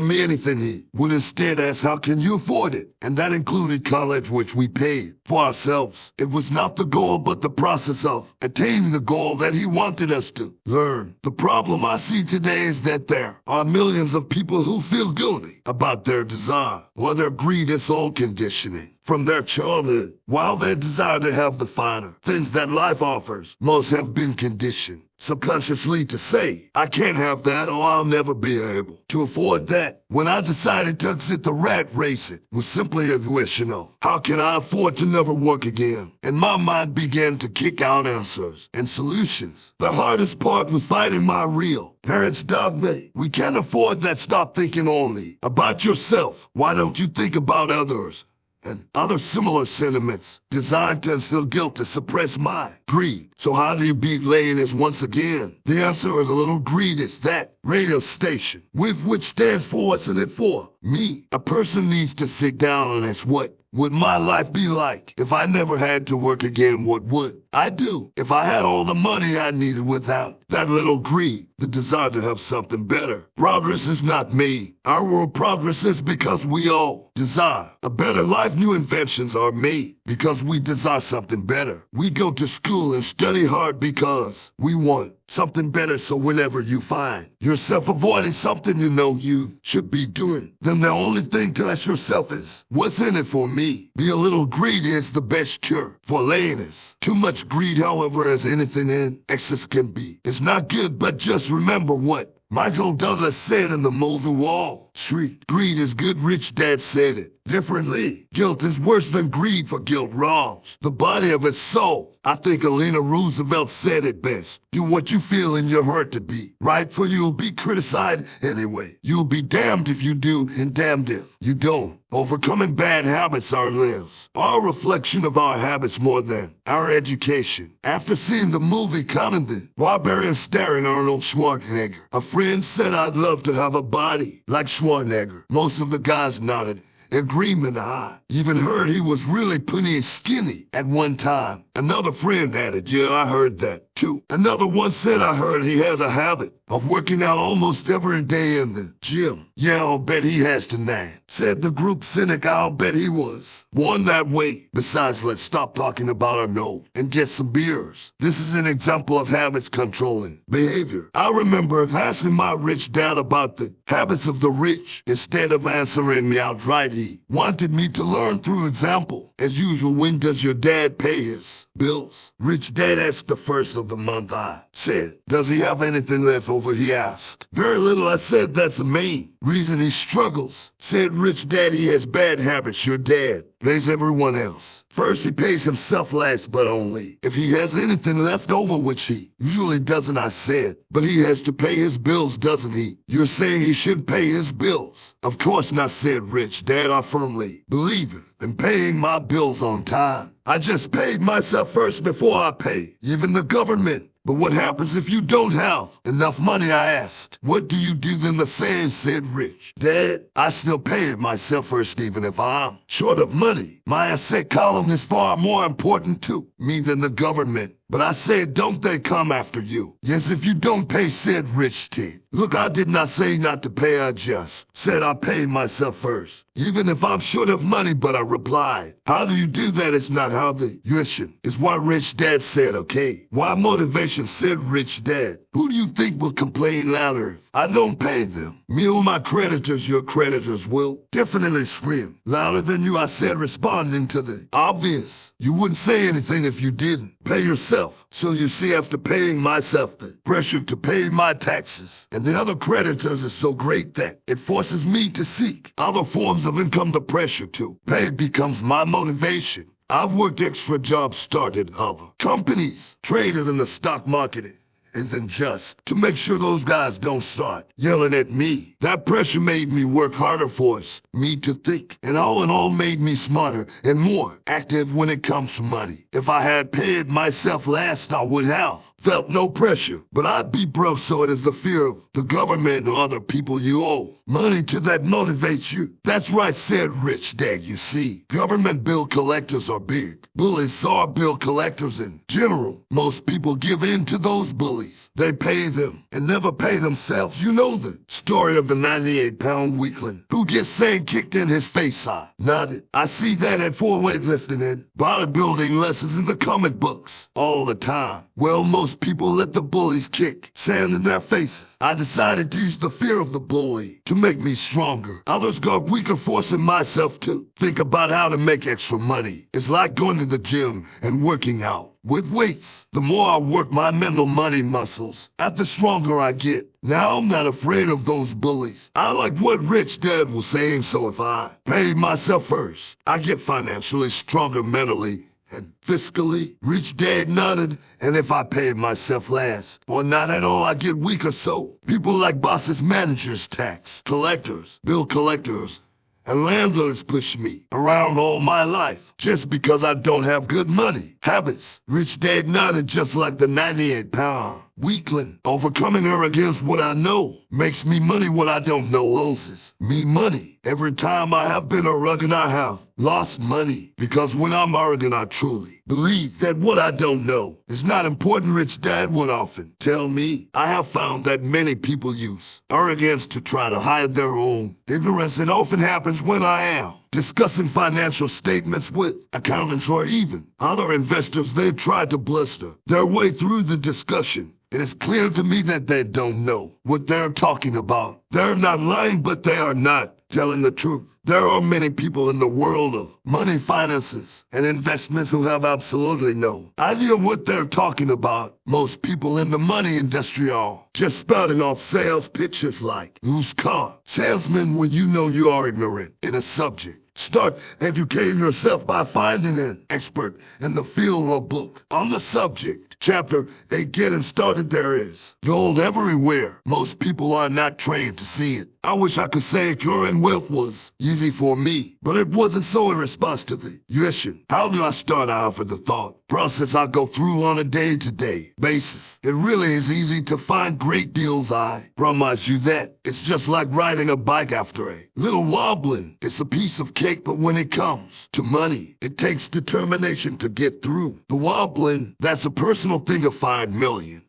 [SPEAKER 1] me anything. He would instead ask, how can you afford it? And that included college, which we paid for ourselves. It was not the goal, but the process of attaining the goal that he wanted us to learn. The problem I see today is that there are millions of people who feel guilty about their desire or their greed. Is old conditioning from their childhood. While they desire to have the finer things that life offers, most have been conditioned subconsciously to say, I can't have that, or I'll never be able to afford that. When I decided to exit the rat race, it was simply a question of, how can I afford to never work again? And my mind began to kick out answers and solutions. The hardest part was fighting my real parents' dogma. We can't afford that. Stop thinking only about yourself. Why don't you think about others? And other similar sentiments designed to instill guilt to suppress my greed. So how do you beat laziness once again? The answer is a little greed. It's that radio station with which stands for what's in it for me. A person needs to sit down and ask, what would my life be like if I never had to work again? What would I do if I had all the money I needed without that little greed, the desire to have something better? Progress is not made. Our world progresses because we all desire a better life. New inventions are made because we desire something better. We go to school and study hard because we want something better. So whenever you find yourself avoiding something you know you should be doing, then the only thing to ask yourself is, what's in it for me? Be a little greedy is the best cure for laziness. Too much greed, however, as anything in excess can be, it's not good. But just remember what Michael Douglas said in the movie Wall Street. Greed is good. Rich Dad said it differently. Guilt is worse than greed, for guilt wrongs the body of its soul. I think Eleanor Roosevelt said it best. Do what you feel in your heart to be right, for you'll be criticized anyway. You'll be damned if you do and damned if you don't. Overcoming bad habits are lives, our reflection of our habits more than our education. After seeing the movie Conan, Barbarian starring Arnold Schwarzenegger, a friend said, I'd love to have a body like Schwarzenegger. Most of the guys nodded. Agreement. I even heard he was really pretty skinny at one time. Another friend added, yeah, I heard that too. Another one said, I heard he has a habit of working out almost every day in the gym. Yeah, I'll bet he has tonight. Said the group cynic. I'll bet he was born that way. Besides, let's stop talking about our nose and get some beers. This is an example of habits controlling behavior. I remember asking my rich dad about the habits of the rich. Instead of answering me outright, he wanted me to learn through example. As usual, when does your dad pay his bills? Rich Dad asked the first of the month. I said, does he have anything left over? He asked. Very little. I said, that's the main reason he struggles. Said Rich Dad, he has bad habits. Your dad pays everyone else first. He pays himself last, but only if he has anything left over, which he usually doesn't. I said, but he has to pay his bills, doesn't he? You're saying he should pay his bills? Of course not, said Rich Dad. I firmly believe in paying my bills on time. I just paid myself first before I pay even the government. But what happens if you don't have enough money? I asked. What do you do then? The same, said Rich Dad. I still pay it myself first, even if I'm short of money. My asset column is far more important to me than the government. But I said, don't they come after you? Yes, if you don't pay, said Rich Dad. Look, I did not say not to pay. I just said I paid myself first, even if I'm short of money. But I replied, how do you do that? It's not how the tuition is. What Rich Dad said. Okay, why motivation, said Rich Dad. Who do you think will complain louder if I don't pay them? Me or my creditors? Your creditors will definitely scream louder than you, I said, responding to the obvious. You wouldn't say anything if you didn't pay yourself. So you see, after paying myself, the pressure to pay my taxes and the other creditors is so great that it forces me to seek other forms of income. The pressure to pay becomes my motivation. I've worked extra jobs, started other companies, traded in the stock market, and then just to make sure those guys don't start yelling at me. That pressure made me work harder, forced me to think, and all in all made me smarter and more active when it comes to money. If I had paid myself last, I would have felt no pressure, but I'd be broke. So it is the fear of the government or other people you owe money to that motivates you. That's right, said Rich Dad. You see, government bill collectors are big bullies. So are bill collectors in general. Most people give in to those bullies. They pay them and never pay themselves. You know the story of the 98-pound weakling who gets sand kicked in his face. I nodded. I see that at weightlifting and bodybuilding lessons in the comic books all the time. Well, most people let the bullies kick sand in their faces. I decided to use the fear of the bully to make me stronger. Others got weaker, forcing myself to think about how to make extra money. It's like going to the gym and working out with weights. The more I work my mental money muscles, the stronger I get. Now I'm not afraid of those bullies. I like what Rich Dad was saying. So if I pay myself first, I get financially stronger mentally and fiscally. Rich Dad nodded. And if I paid myself last, or not at all, I get weaker. So people like bosses, managers, tax collectors, bill collectors, and landlords push me around all my life just because I don't have good money habits. Rich Dad nodded. Just like the 98-pound Weakling, overcoming arrogance, what I know makes me money, what I don't know loses me money. Every time I have been arrogant, I have lost money. Because when I'm arrogant, I truly believe that what I don't know is not important. Rich Dad would often tell me, I have found that many people use arrogance to try to hide their own ignorance. It often happens when I am discussing financial statements with accountants or even other investors. They try to bluster their way through the discussion. It is clear to me that they don't know what they're talking about. They're not lying, but they are not telling the truth. There are many people in the world of money, finances, and investments who have absolutely no idea what they're talking about. Most people in the money industry are just spouting off sales pitches like used car salesmen when you know you are ignorant in a subject. Start educating yourself by finding an expert in the field or book on the subject. Chapter 8, Getting Started. There is gold everywhere. Most people are not trained to see it. I wish I could say acquiring wealth was easy for me, but it wasn't. So in response to the question, how do I start? I offer the thought process I go through on a day-to-day basis. It really is easy to find great deals. I promise you that. It's just like riding a bike after a little wobbling. It's a piece of cake, but when it comes to money, it takes determination to get through the wobbling. That's a personal thing. A $5 million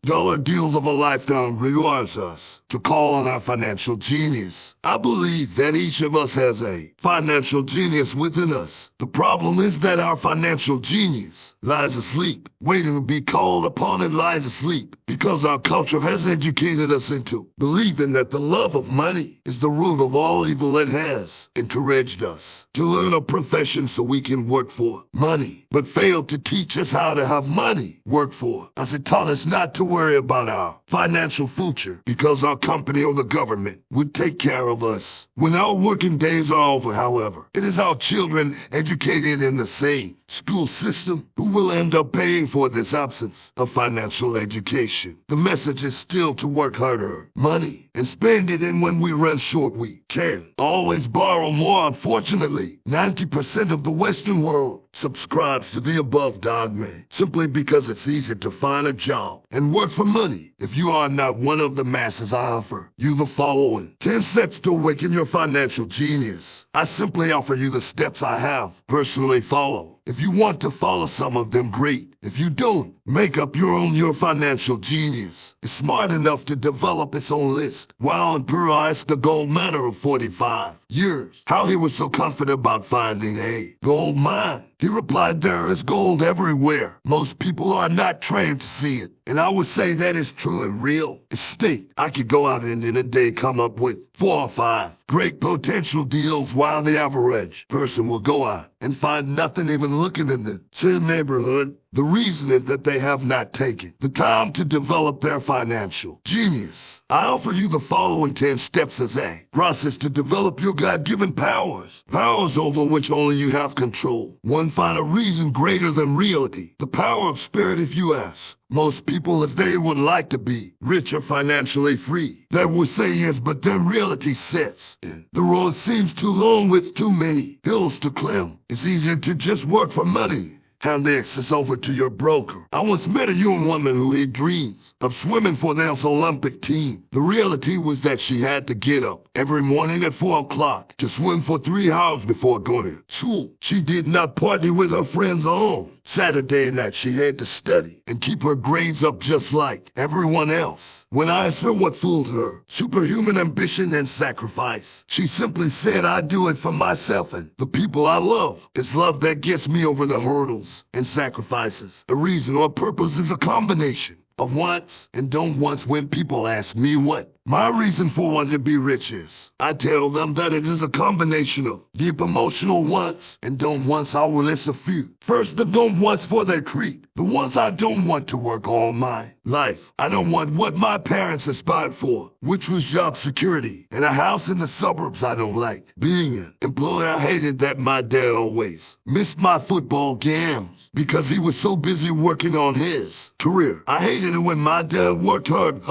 [SPEAKER 1] deals of a lifetime requires us to call on our financial genius. I believe that each of us has a financial genius within us. The problem is that our financial genius lies asleep, waiting to be called upon. It lies asleep because our culture has educated us into believing that the love of money is the root of all evil. It has encouraged us to learn a profession so we can work for money, but failed to teach us how to have money work for us. It taught us not to worry about our financial future because our company or the government would take care of us when our working days are over. However, it is our children educated in the same school system who will end up paying for this absence of financial education. The message is still to work harder, money, and spend it, and when we run short, we can always borrow more. Unfortunately, 90% of the Western world subscribes to the above dogma simply because it's easy to find a job and work for money. If you are not one of the masses, I offer you the following 10 steps to awaken your financial genius. I simply offer you the steps I have personally followed. If you want to follow some of them, great. If you don't, make up your own. Your financial genius is smart enough to develop its own list. While Emperor asked the gold miner of 45 years how he was so confident about finding a gold mine, he replied, there is gold everywhere. Most people are not trained to see it. And I would say that is true in real estate. I could go out and in a day come up with 4 or 5 great potential deals, while the average person will go out and find nothing even looking in the same neighborhood. The reason is that they have not taken the time to develop their financial genius. I offer you the following 10 steps as a process to develop your God-given powers over which only you have control. 1. Find a reason greater than reality. The power of spirit. If you ask most people if they would like to be rich or financially free, they will say yes, but then reality sets in. The road seems too long with too many hills to climb. It's easier to just work for money. Hand the excess over to your broker. I once met a young woman who had dreams of swimming for the Olympic team. The reality was that she had to get up every morning at 4 o'clock to swim for 3 hours before going to school. She did not party with her friends on Saturday night. She had to study and keep her grades up just like everyone else. When I asked her what fooled her superhuman ambition and sacrifice, she simply said, I do it for myself and the people I love. It's love that gets me over the hurdles and sacrifices. A reason or purpose is a combination of wants and don't wants. When people ask me what my reason for wanting to be rich is, I tell them that it is a combination of deep emotional wants and don't wants. I will list a few. First, the don't wants for their creed. The ones I don't want to work all my life. I don't want what my parents aspired for, which was job security and a house in the suburbs. I don't like being an employee. I hated that my dad always missed my football games because he was so busy working on his career. I hated it when my dad worked hard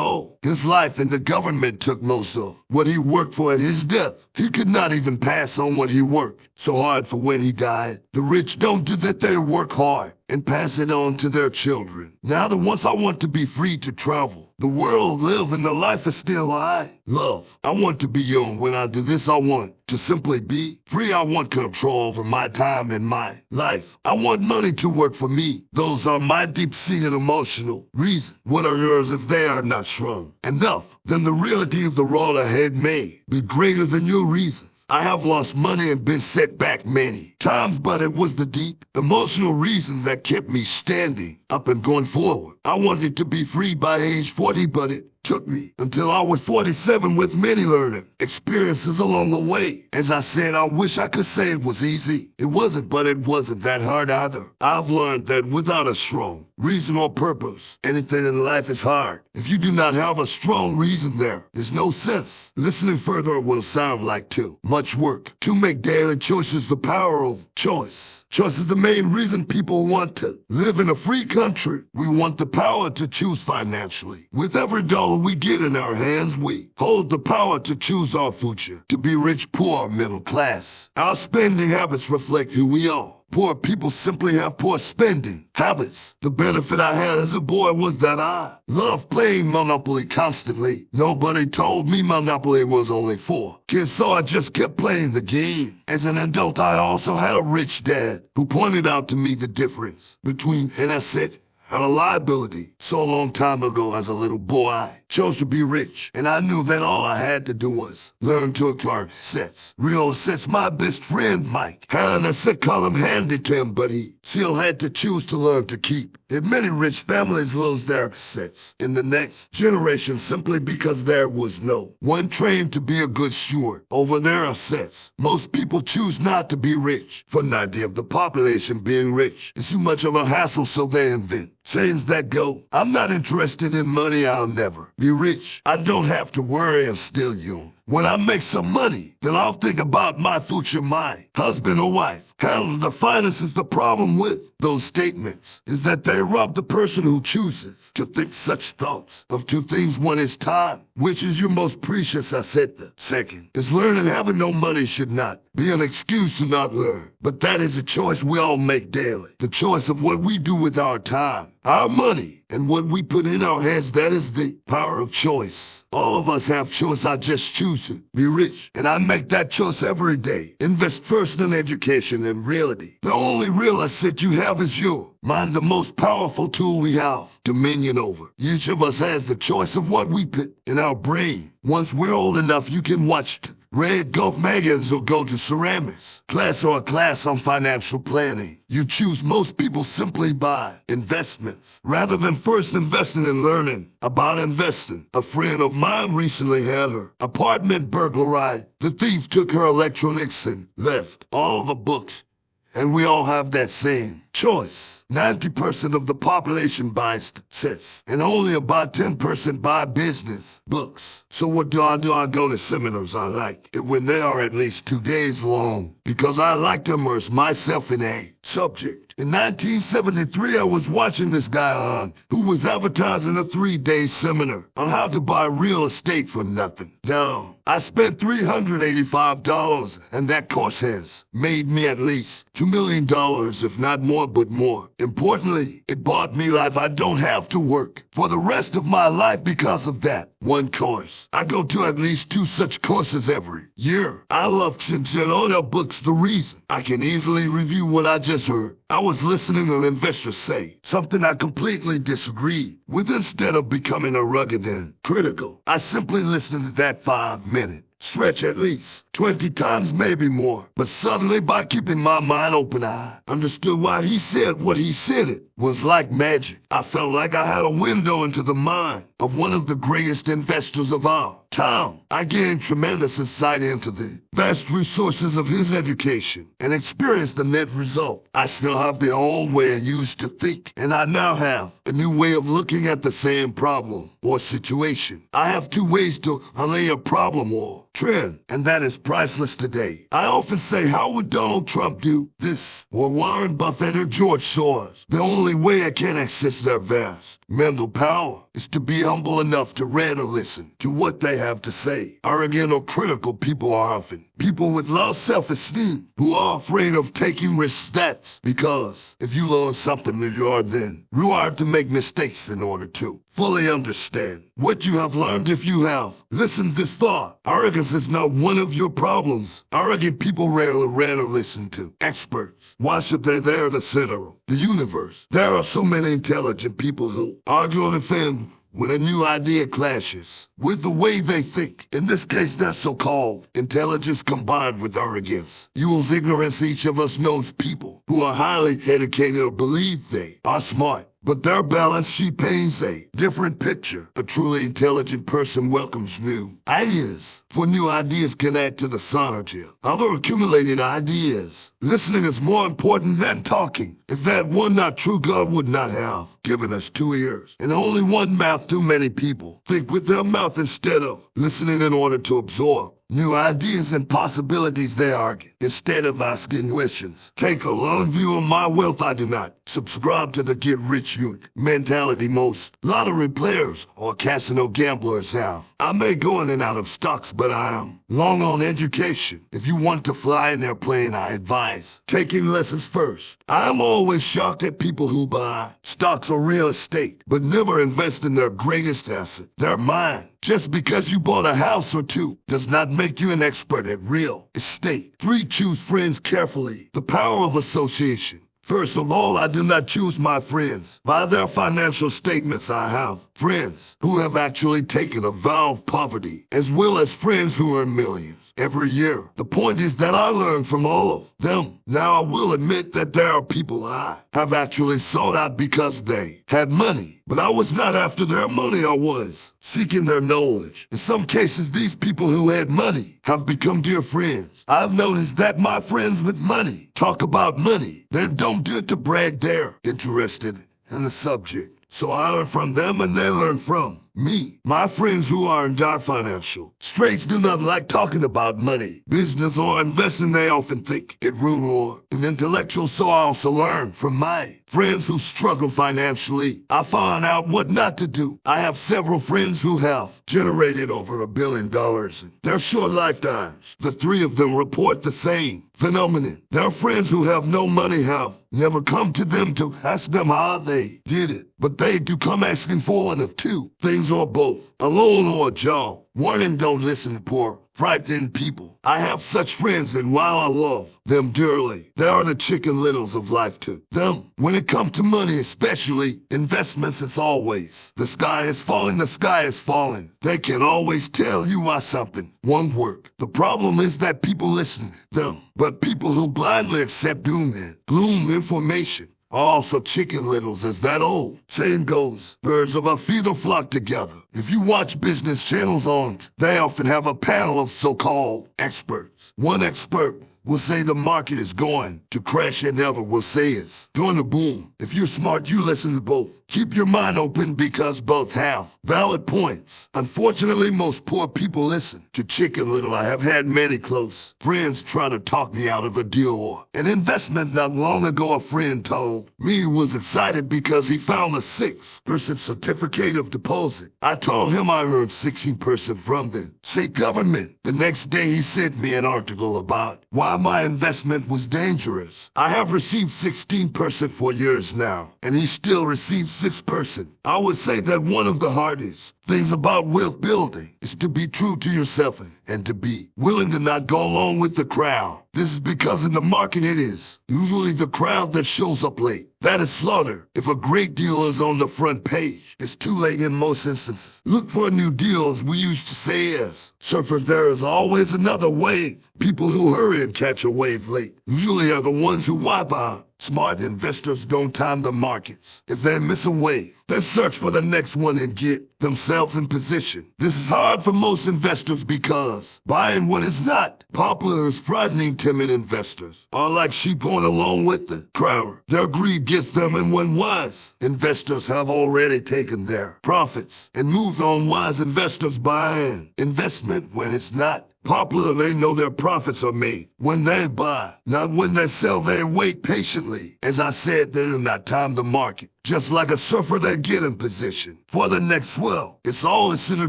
[SPEAKER 1] his life and the government took most of what he worked for. At his death, he could not even pass on what he worked so hard for when he died. The rich don't do that. They work hard and pass it on to their children. Now that once I want to be free to travel the world, live in the life I still I love. I want to be young when I do this. I want to simply be free. I want control over my time and my life. I want money to work for me. Those are my deep-seated emotional reasons. What are yours if they are not strong enough? Then the reality of the road ahead may be greater than your reasons. I have lost money and been set back many times, but it was the deep emotional reason that kept me standing up and going forward. I wanted to be free by age 40, but it took me until I was 47 with many learning experiences along the way. As I said, I wish I could say it was easy. It wasn't, but it wasn't that hard either. I've learned that without a strong reason or purpose, anything in life is hard. If you do not have a strong reason, there's no sense. Listening further, it will sound like too much work. To make daily choices, the power of choice. Choice is the main reason people want to live in a free country. We want the power to choose financially. With every dollar we get in our hands, we hold the power to choose our future. To be rich, poor, middle class. Our spending habits reflect who we are. Poor people simply have poor spending habits. The benefit I had as a boy was that I loved playing Monopoly constantly. Nobody told me Monopoly was only for kids, so I just kept playing the game. As an adult, I also had a rich dad who pointed out to me the difference between an asset and a liability. So a long time ago, as a little boy, I chose to be rich, and I knew that all I had to do was learn to acquire assets. Real assets. My best friend Mike had an asset column handed to him, but he still had to choose to learn to keep it. Many rich families lose their assets in the next generation simply because there was no one trained to be a good steward over their assets. Most people choose not to be rich, for an idea of the population being rich is too much of a hassle, so they invent sayings that go, I'm not interested in money, I'll never be rich. I don't have to worry, I'm still young. When I make some money, then I'll think about my future. My husband or wife handle the finances. The problem with those statements is that they rob the person who chooses to think such thoughts of two things. One is time, which is your most precious asset. The second is learning. Having no money should not be an excuse to not learn, but that is a choice we all make daily. The choice of what we do with our time, our money, and what we put in our heads. That is the power of choice. All of us have choice. I just choose to be rich, and I make that choice every day. Invest first in education and reality. The only real asset you have is your mind, the most powerful tool we have dominion over. Each of us has the choice of what we put in our brain. Once we're old enough, you can watch Red Golf magazines or go to ceramics class or a class on financial planning. You choose. Most people simply buy investments rather than first investing in learning about investing. A friend of mine recently had her apartment burglarized. The thief took her electronics and left all the books. And we all have that same choice. 90% of the population buys assets, and only about 10% buy business books. So what do? I go to seminars. I like it when they are at least 2 days long, because I like to immerse myself in a subject. In 1973, I was watching this guy on who was advertising a 3-day seminar on how to buy real estate for nothing down. I spent $385, and that course has made me at least $2 million, if not more, but more importantly, it bought me life. I don't have to work for the rest of my life because of that one course. I go to at least 2 such courses every year. I love AUDIOBOOks. The reason I can easily review what I just heard. I was listening to an investor say something I completely disagreed with. Instead of becoming a rugged and critical, I simply listened to that 5-minute stretch at least 20 times, maybe more. But suddenly, by keeping my mind open, I understood why he said what he said. It was like magic. I felt like I had a window into the mind of one of the greatest investors of our time. I gained tremendous insight into the vast resources of his education and experienced the net result. I still have the old way I used to think, and I now have a new way of looking at the same problem or situation. I have 2 ways to allay a problem or trend, and that is priceless today. I often say, how would Donald Trump do this? Or Warren Buffett or George Soros? The only way I can access their vast mental power is to be humble enough to read or listen to what they have to say. Arrogant or critical people are often people with low self-esteem who are afraid of taking risks. That's because if you learn something new, you are then required to make mistakes in order to fully understand what you have learned. If you have listened this far, arrogance is not one of your problems. Arrogant people rarely listen to experts. Why should they? They're the center of the universe. There are so many intelligent people who argue and defend when a new idea clashes with the way they think. In this case, that's so-called intelligence combined with arrogance. Fuels ignorance. Each of us knows people who are highly educated or believe they are smart, but their balance sheet paints a different picture. A truly intelligent person welcomes new ideas, for new ideas can add to the synergy of other accumulated ideas. Listening is more important than talking. If that were not true, God would not have given us 2 ears and only one mouth. Too many people think with their mouth instead of listening in order to absorb new ideas and possibilities. They argue instead of asking questions. Take a long view of my wealth. I do not subscribe to the get-rich-quick mentality most lottery players or casino gamblers have. I may go in and out of stocks, but I am long on education. If you want to fly an airplane, I advise taking lessons first. I am always shocked at people who buy stocks or real estate, but never invest in their greatest asset, their mind. Just because you bought a house or two does not make you an expert at real estate. 3. Choose friends carefully. The power of association. First of all, I do not choose my friends by their financial statements. I have friends who have actually taken a vow of poverty, as well as friends who earn millions every year. The point is that I learn from all of them. Now, I will admit that there are people I have actually sought out because they had money, but I was not after their money. I was seeking their knowledge. In some cases, these people who had money have become dear friends. I've noticed that my friends with money talk about money. They don't do it to brag. They're interested in the subject. So I learn from them and they learn from me. My friends who are in dire financial straits do not like talking about money, business, or investing. They often think it rude or intellectual. So I also learn from my friends who struggle financially. I find out what not to do. I have several friends who have generated over $1 billion in their short lifetimes. The 3 of them report the same phenomenon. Their friends who have no money have never come to them to ask them how they did it, but they do come asking for one of 2 things or both, a loan or a job. Warning: don't listen to poor, frightened people. I have such friends, and while I love them dearly, they are the chicken littles of life to them. When it comes to money, especially investments, it's always the sky is falling, the sky is falling. They can always tell you why something won't work. The problem is that people listen to them, but people who blindly accept doom and gloom information are also chicken littles. As that old saying goes, birds of a feather flock together. If you watch business channels on, they often have a panel of so-called experts. One expert will say the market is going to crash, and the other will say it's going to boom. If you're smart, you listen to both. Keep your mind open because both have valid points. Unfortunately, most poor people listen to chicken little. I have had many close friends try to talk me out of a deal or an investment. Not long ago, a friend told me he was excited because he found a 6% certificate of deposit. I told him I earned 16% from the state government. The next day, he sent me an article about why my investment was dangerous. I have received 16% for years now, and he still receives 6%. I would say that one of the hardest things about wealth building is to be true to yourself and to be willing to not go along with the crowd. This is because in the market it is usually the crowd that shows up late. That is slaughter. If a great deal is on the front page, it's too late in most instances. Look for a new deal, as we used to say as surfers. There is always another wave. People who hurry and catch a wave late usually are the ones who wipe out. Smart investors don't time the markets. If they miss a wave, they search for the next one and get themselves in position. This is hard for most investors because buying what is not popular is frightening. Timid investors are like sheep going along with the crowd. Their greed gets them, and when wise investors have already taken their profits and moved on, wise investors buy an investment when it's not Popular, they know their profits are made when they buy, not when they sell. They wait patiently. As I said, they do not time the market. Just like a surfer, they get in position for the next swell. It's all insider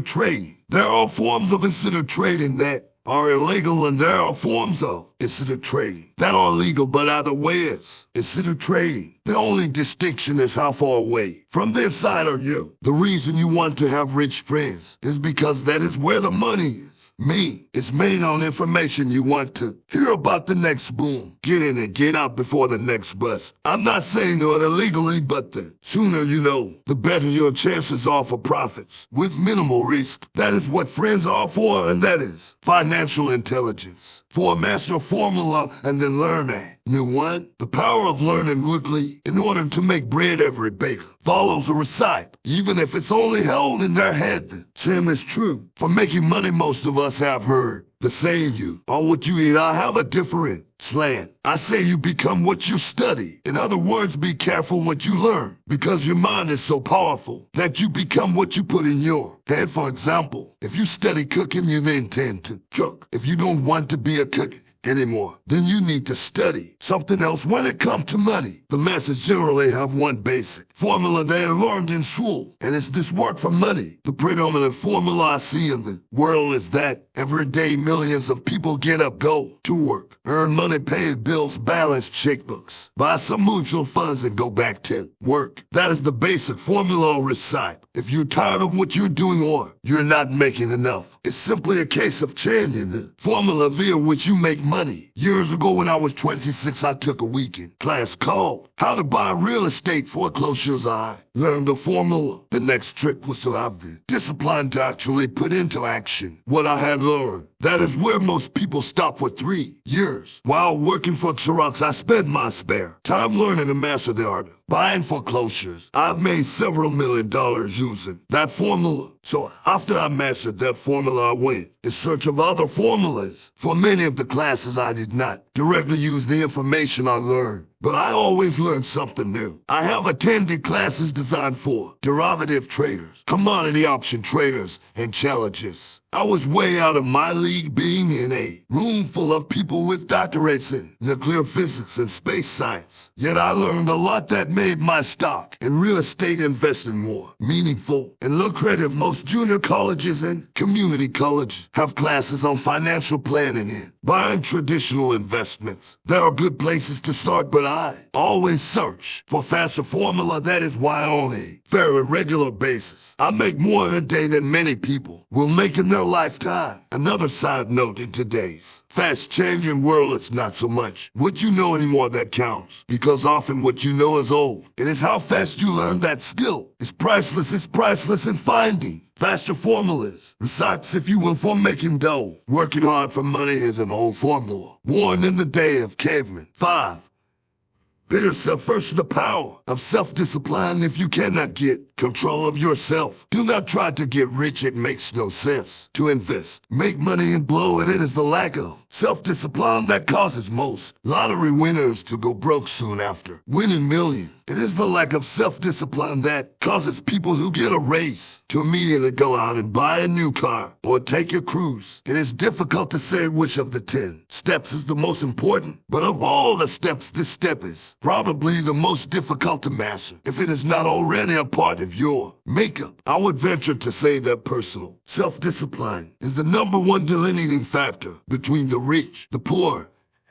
[SPEAKER 1] trading. There are forms of insider trading that are illegal, and there are forms of insider trading that are legal, but either way it's insider trading. The only distinction is how far away from the inside are you. The reason you want to have rich friends is because that is where the money is. It's made on information you want to hear about the next boom. Get in and get out before the next bust. I'm not saying do it illegally, but the sooner you know, the better your chances are for profits with minimal risk. That is what friends are for, and that is financial intelligence. For a master formula and then learn a new one. The power of learning quickly in order to make bread. Every baker follows a recipe, even if it's only held in their head. The same is true for making money. Most of us have heard the saying, you are what you eat. I have a different slant. I say you become what you study. In other words, be careful what you learn, because your mind is so powerful that you become what you put in your head. For example, if you study cooking, you then tend to cook. If you don't want to be a cook anymore, then you need to study something else. When it comes to money, the masses generally have one basic formula they learned in school, and it's this: work for money. The predominant formula I see in the world is that every day millions of people get up, go to work, earn money, pay bills, balance checkbooks, buy some mutual funds, and go back to work. That is the basic formula or recipe. If you're tired of what you're doing or you're not making enough, it's simply a case of changing the formula via which you make money. Years ago when I was 26, I took a weekend class called How to Buy Real Estate Foreclosures. I learned the formula. The next trick was to have the discipline to actually put into action what I had learned. That is where most people stop for 3 years. While working for Xerox, I spent my spare time learning to master the art of buying foreclosures. I've made several $1 million using that formula. So after I mastered that formula, I went in search of other formulas. For many of the classes, I did not directly use the information I learned, but I always learned something new. I have attended classes designed for derivative traders, commodity option traders, and challenges. I was way out of my league, being in a room full of people with doctorates in nuclear physics and space science. Yet I learned a lot that made my stock and real estate investing more meaningful and lucrative. Most junior colleges and community colleges have classes on financial planning and buying traditional investments. There are good places to start, but I always search for faster formula. That is why on a fairly regular basis, I make more in a day than many people will make in their lifetime. Another side note: in today's fast-changing world, it's not so much what you know anymore that counts, because often what you know is old. It is how fast you learn that skill. It's priceless. It's priceless in finding faster formulas, recipes, if you will, for making dough. Working hard for money is an old formula, worn in the day of cavemen. 5. Put yourself first. The power of self-discipline. If you cannot get control of yourself, do not try to get rich. It makes no sense to invest, make money, and blow it. It is the lack of self-discipline that causes most lottery winners to go broke soon after winning millions. It is the lack of self-discipline that causes people who get a raise to immediately go out and buy a new car or take a cruise. It is difficult to say which of the 10 steps is the most important, but of all the steps, this step is probably the most difficult to master. If it is not already a part of your makeup, I would venture to say that personal self-discipline is the #1 delineating factor between the rich, the poor,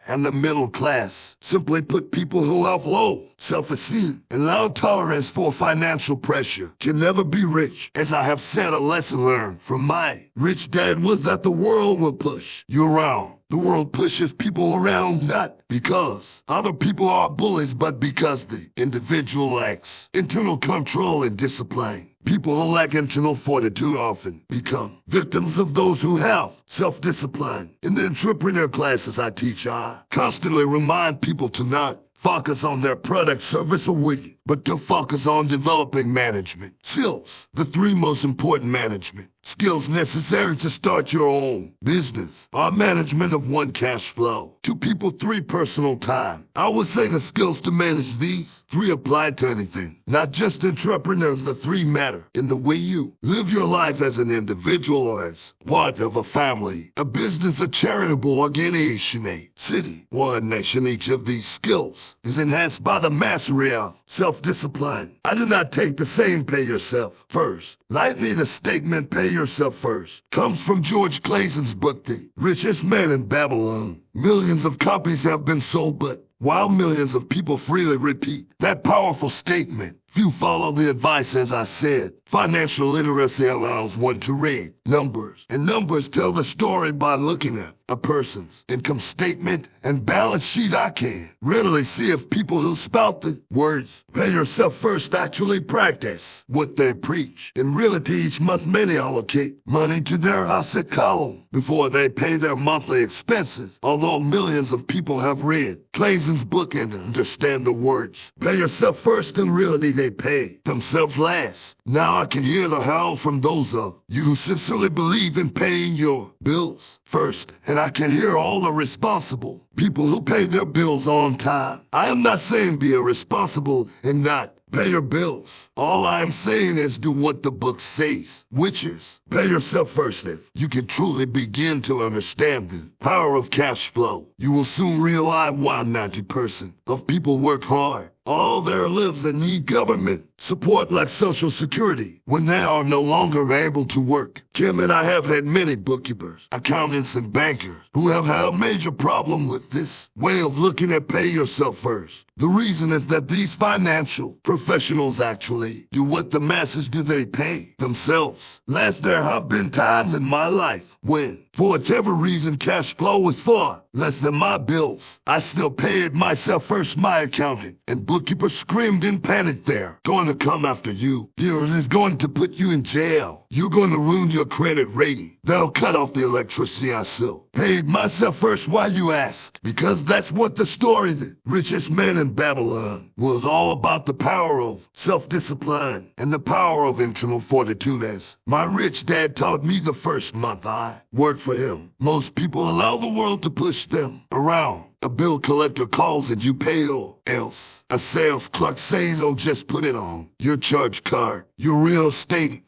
[SPEAKER 1] and the middle class. Simply put, people who have low self-esteem and low tolerance for financial pressure can never be rich. As I have said, a lesson learned from my rich dad was that the world will push you around. The world pushes people around not because other people are bullies, but because the individual lacks internal control and discipline. People who lack internal fortitude often become victims of those who have self-discipline. In the entrepreneur classes I teach, I constantly remind people to not focus on their product, service, or widget, but to focus on developing management skills. The 3 most important management Skills necessary to start your own business are management of 1, cash flow; 2, people; 3, personal time. I would say the skills to manage these 3 apply to anything, not just entrepreneurs. The 3 matter in the way you live your life as an individual or as part of a family, a business, a charitable organization, a city, or a nation. Each of these skills is enhanced by the mastery of self-discipline. I do not take the saying "pay yourself first" lightly. The statement "pay yourself first" comes from George Clayton's book, The Richest Man in Babylon. Millions of copies have been sold, but while millions of people freely repeat that powerful statement, few follow the advice. As I said, financial literacy allows one to read numbers, and numbers tell the story by looking at a person's income statement and balance sheet. I can readily see if people who spout the words "pay yourself first" actually practice what they preach. In reality, each month many allocate money to their asset column before they pay their monthly expenses. Although millions of people have read Clayton's book and understand the words "pay yourself first," in reality they pay themselves last. Now I can hear the howl from those of you who sincerely believe in paying your bills first, and I can hear all the responsible people who pay their bills on time. I am not saying be irresponsible and not pay your bills. All I am saying is do what the book says, which is pay yourself first. If you can truly begin to understand the power of cash flow, you will soon realize why 90% of people work hard all their lives and need government support like Social Security when they are no longer able to work. Kim and I have had many bookkeepers, accountants, and bankers who have had a major problem with this way of looking at pay yourself first. The reason is that these financial professionals actually do what the masses do. They pay themselves last. There have been times in my life when, for whatever reason, cash flow was far less than my bills. I still paid myself first. My accountant and bookkeeper screamed in panic, "They're going to come after you. Yours is going to put you in jail. You're going to ruin your credit rating. They'll cut off the electricity." I still paid myself first. Why, you ask? Because that's what the story The Richest Man in Babylon was all about: the power of self-discipline and the power of internal fortitude. As my rich dad taught me the first month I worked for him, most people allow the world to push them around. A bill collector calls and you pay, or else a sales clerk says, "Oh, just put it on your charge card." Your real estate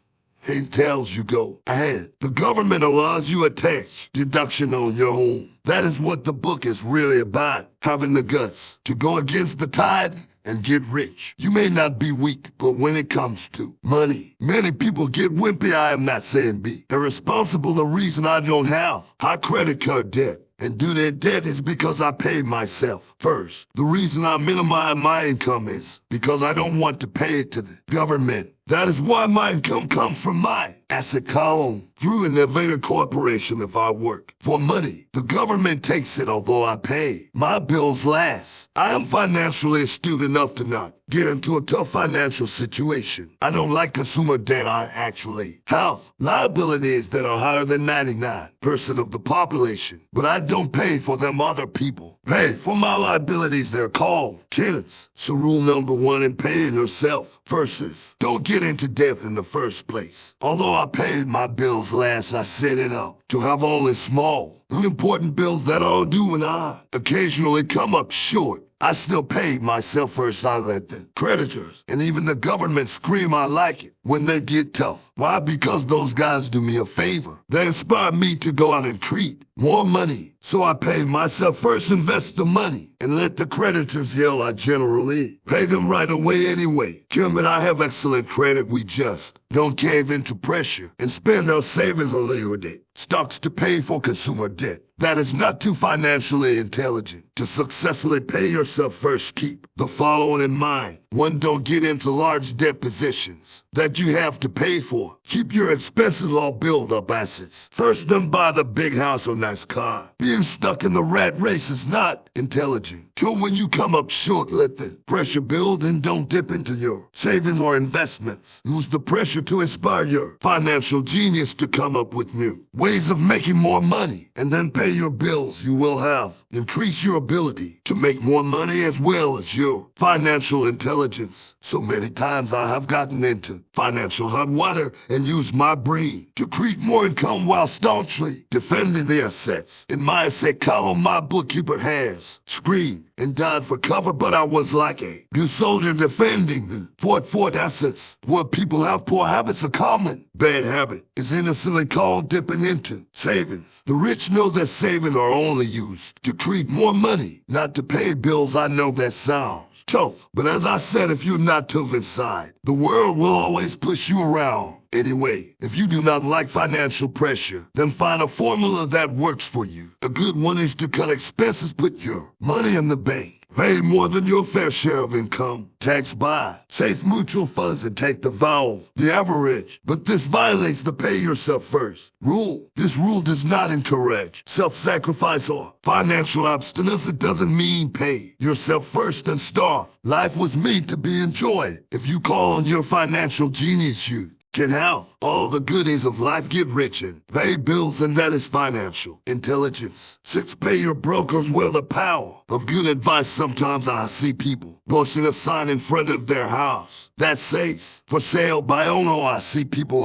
[SPEAKER 1] agent tells you go ahead. The government allows you a tax deduction on your home. That is what the book is really about: having the guts to go against the tide and get rich. You may not be weak, but when it comes to money, many people get wimpy. I am not saying be irresponsible. The reason I don't have high credit card debt and do that debt is because I paid myself first. The reason I minimize my income is because I don't want to pay it to the government. That is why my income comes from my asset column through an innovator corporation. If I work for money, the government takes it, although I pay my bills last. I am financially astute enough to not get into a tough financial situation. I don't like consumer debt. I actually have liabilities that are higher than 99% of the population, but I don't pay for them. Other people pay for my liabilities. They're called tenants. So rule number 1 in paying yourself first is don't get into debt in the first place. Although I paid my bills last, I set it up to have only small, unimportant bills that are due when I occasionally come up short. I still paid myself first. I let the creditors and even the government scream I like it when they get tough. Why? Because those guys do me a favor. They inspire me to go out and create more money. So I paid myself first, invest the money, and let the creditors yell. I generally pay them right away anyway. Kim and I have excellent credit. We just don't cave into pressure and spend our savings on liquidate stocks to pay for consumer debt. That is not too financially intelligent. To successfully pay yourself first, keep the following in mind. 1, don't get into large debt positions that you have to pay for. Keep your expenses low, build up assets first, then buy the big house or nice car. Being stuck in the rat race is not intelligent. till when you come up short, let the pressure build and don't dip into your savings or investments. Use the pressure to inspire your financial genius to come up with new ways of making more money and then pay your bills. You will have increase your ability to make more money as well as your financial intelligence. So many times I have gotten into financial hot water and used my brain to create more income while staunchly defending the assets. In my asset column, my bookkeeper has screamed and died for cover, but I was like a good soldier defending the fort assets. Where people have poor habits, a common bad habit is innocently called dipping into savings. The rich know that savings are only used to create more money, not to pay bills. I know that sounds tough, but as I said, if you're not tough inside, the world will always push you around. Anyway, if you do not like financial pressure, then find a formula that works for you. A good one is to cut expenses, put your money in the bank, pay more than your fair share of income, tax buy, safe mutual funds, and take the average. But this violates the pay yourself first rule. This rule does not encourage self-sacrifice or financial abstinence. It doesn't mean pay yourself first and starve. Life was made to be enjoyed. If you call on your financial genius, you can have all the goodies of life, get rich and pay bills, and that is financial intelligence. 6. Pay your brokers well. The power of good advice. Sometimes I see people posting a sign in front of their house that says for sale by owner. I see people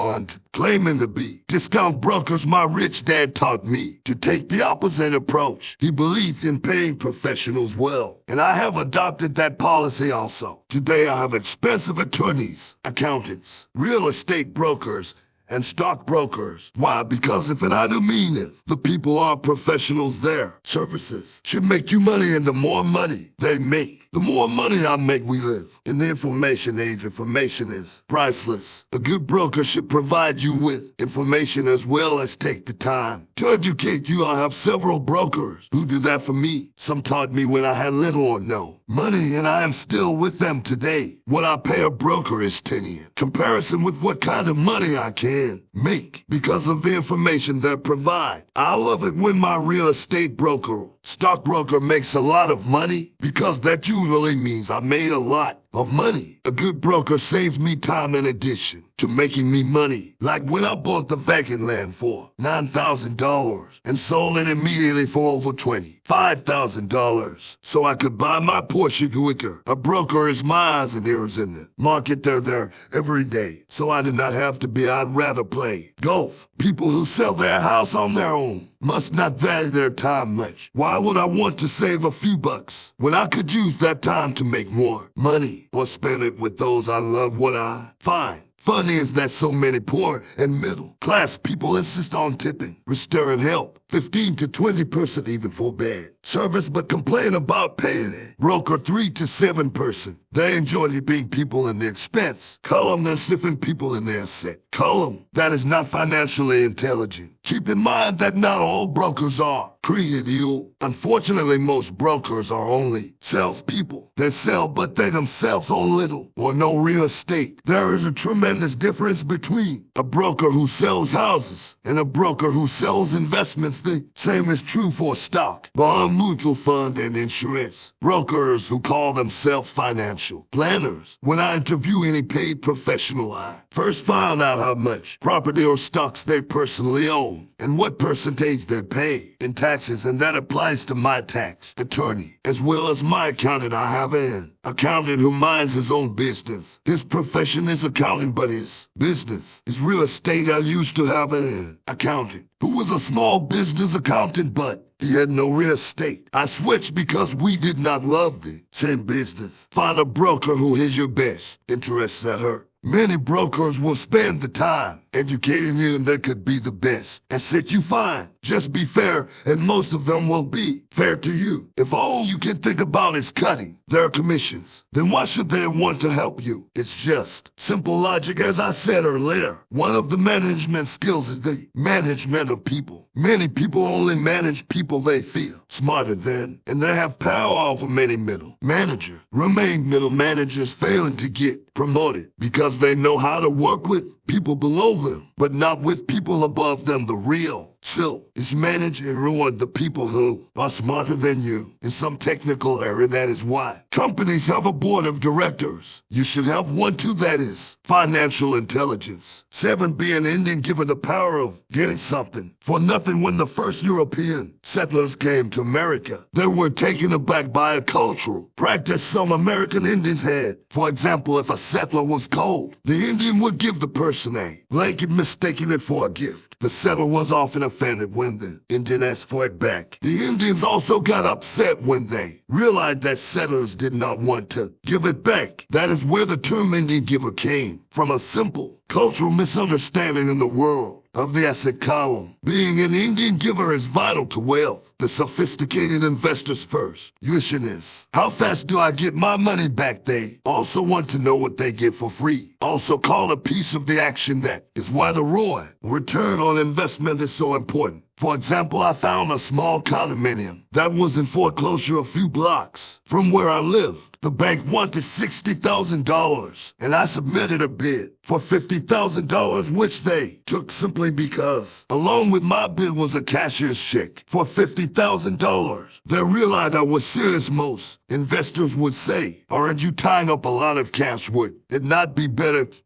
[SPEAKER 1] claiming to be discount brokers. My rich dad taught me to take the opposite approach. He believed in paying professionals well, and I have adopted that policy also. Today I have expensive attorneys, accountants, real estate brokers, and stockbrokers. Why? Because if the people are professionals, their services should make you money, and the more money they make, the more money I make. We live in the information age. Information is priceless. A good broker should provide you with information as well as take the time to educate you. I have several brokers who do that for me. Some taught me when I had little or no money, and I am still with them today. What I pay a broker is tiny in comparison with what kind of money I can make because of the information they provide. I love it when my real estate broker, stockbroker makes a lot of money, because that usually means I made a lot of money. A good broker saves me time in addition to making me money. Like when I bought the vacant land for $9,000 and sold it immediately for over $25,000 so I could buy my portion quicker. A broker is my eyes and ears in the market. They're there every day, so I do not have to be. I'd rather play golf. People who sell their house on their own must not value their time much. Why would I want to save a few bucks when I could use that time to make more money or spend it with those I love? What I find funny is that so many poor and middle class people insist on tipping, restoring help 15 to 20% even for bad service, but complain about paying a broker 3 to 7%. They enjoy tipping people in the expense column and sniffing people in the asset column. That is not financially intelligent. Keep in mind that not all brokers are created equal. Unfortunately, most brokers are only salespeople. They sell, but they themselves own little or no real estate. There is a tremendous difference between a broker who sells houses and a broker who sells investments. The same is true for stock, bond, mutual fund, and insurance. Brokers who call themselves financial planners. When I interview any paid professional, I first find out how much property or stocks they personally own and what percentage they pay in taxes, and that applies to my tax attorney as well as my accountant. I have an accountant who minds his own business. His profession is accounting, but his business is real estate. I used to have an accountant who was a small business accountant, but he had no real estate. I switched because we did not love the same business. Find a broker who has your best interests at heart. Many brokers will spend the time educating you, and they could be the best asset you find. Just be fair, and most of them will be fair to you. If all you can think about is cutting their commissions, then why should they want to help you? It's just simple logic. As I said earlier, one of the management skills is the management of people. Many people only manage people they feel smarter than, and they have power over many middle managers. Remain middle managers failing to get promoted because they know how to work with people below them, but not with people above them. The real Still, is manage and reward the people who are smarter than you in some technical area. That is why companies have a board of directors. You should have one too, that is financial intelligence. 7. Be an Indian giver the power of getting something for nothing. When the first European settlers came to America, they were taken aback by a cultural practice some American Indians had. For example, if a settler was cold, the Indian would give the person a blanket, mistaking it for a gift. The settler was often offended when the Indian asked for it back. The Indians also got upset when they realized that settlers did not want to give it back. That is where the term Indian giver came from, a simple cultural misunderstanding in the world of the asset column. Being an Indian giver is vital to wealth. The sophisticated investor's first question is, how fast do I get my money back? They also want to know what they get for free, also called a piece of the action. That is why the ROI, return on investment, is so important. For example, I found a small condominium that was in foreclosure a few blocks from where I live. The bank wanted $60,000, and I submitted a bid for $50,000, which they took simply because, along with my bid, was a cashier's check for $50,000. They realized I was serious. Most investors would say, aren't you tying up a lot of cash? Would it not be better to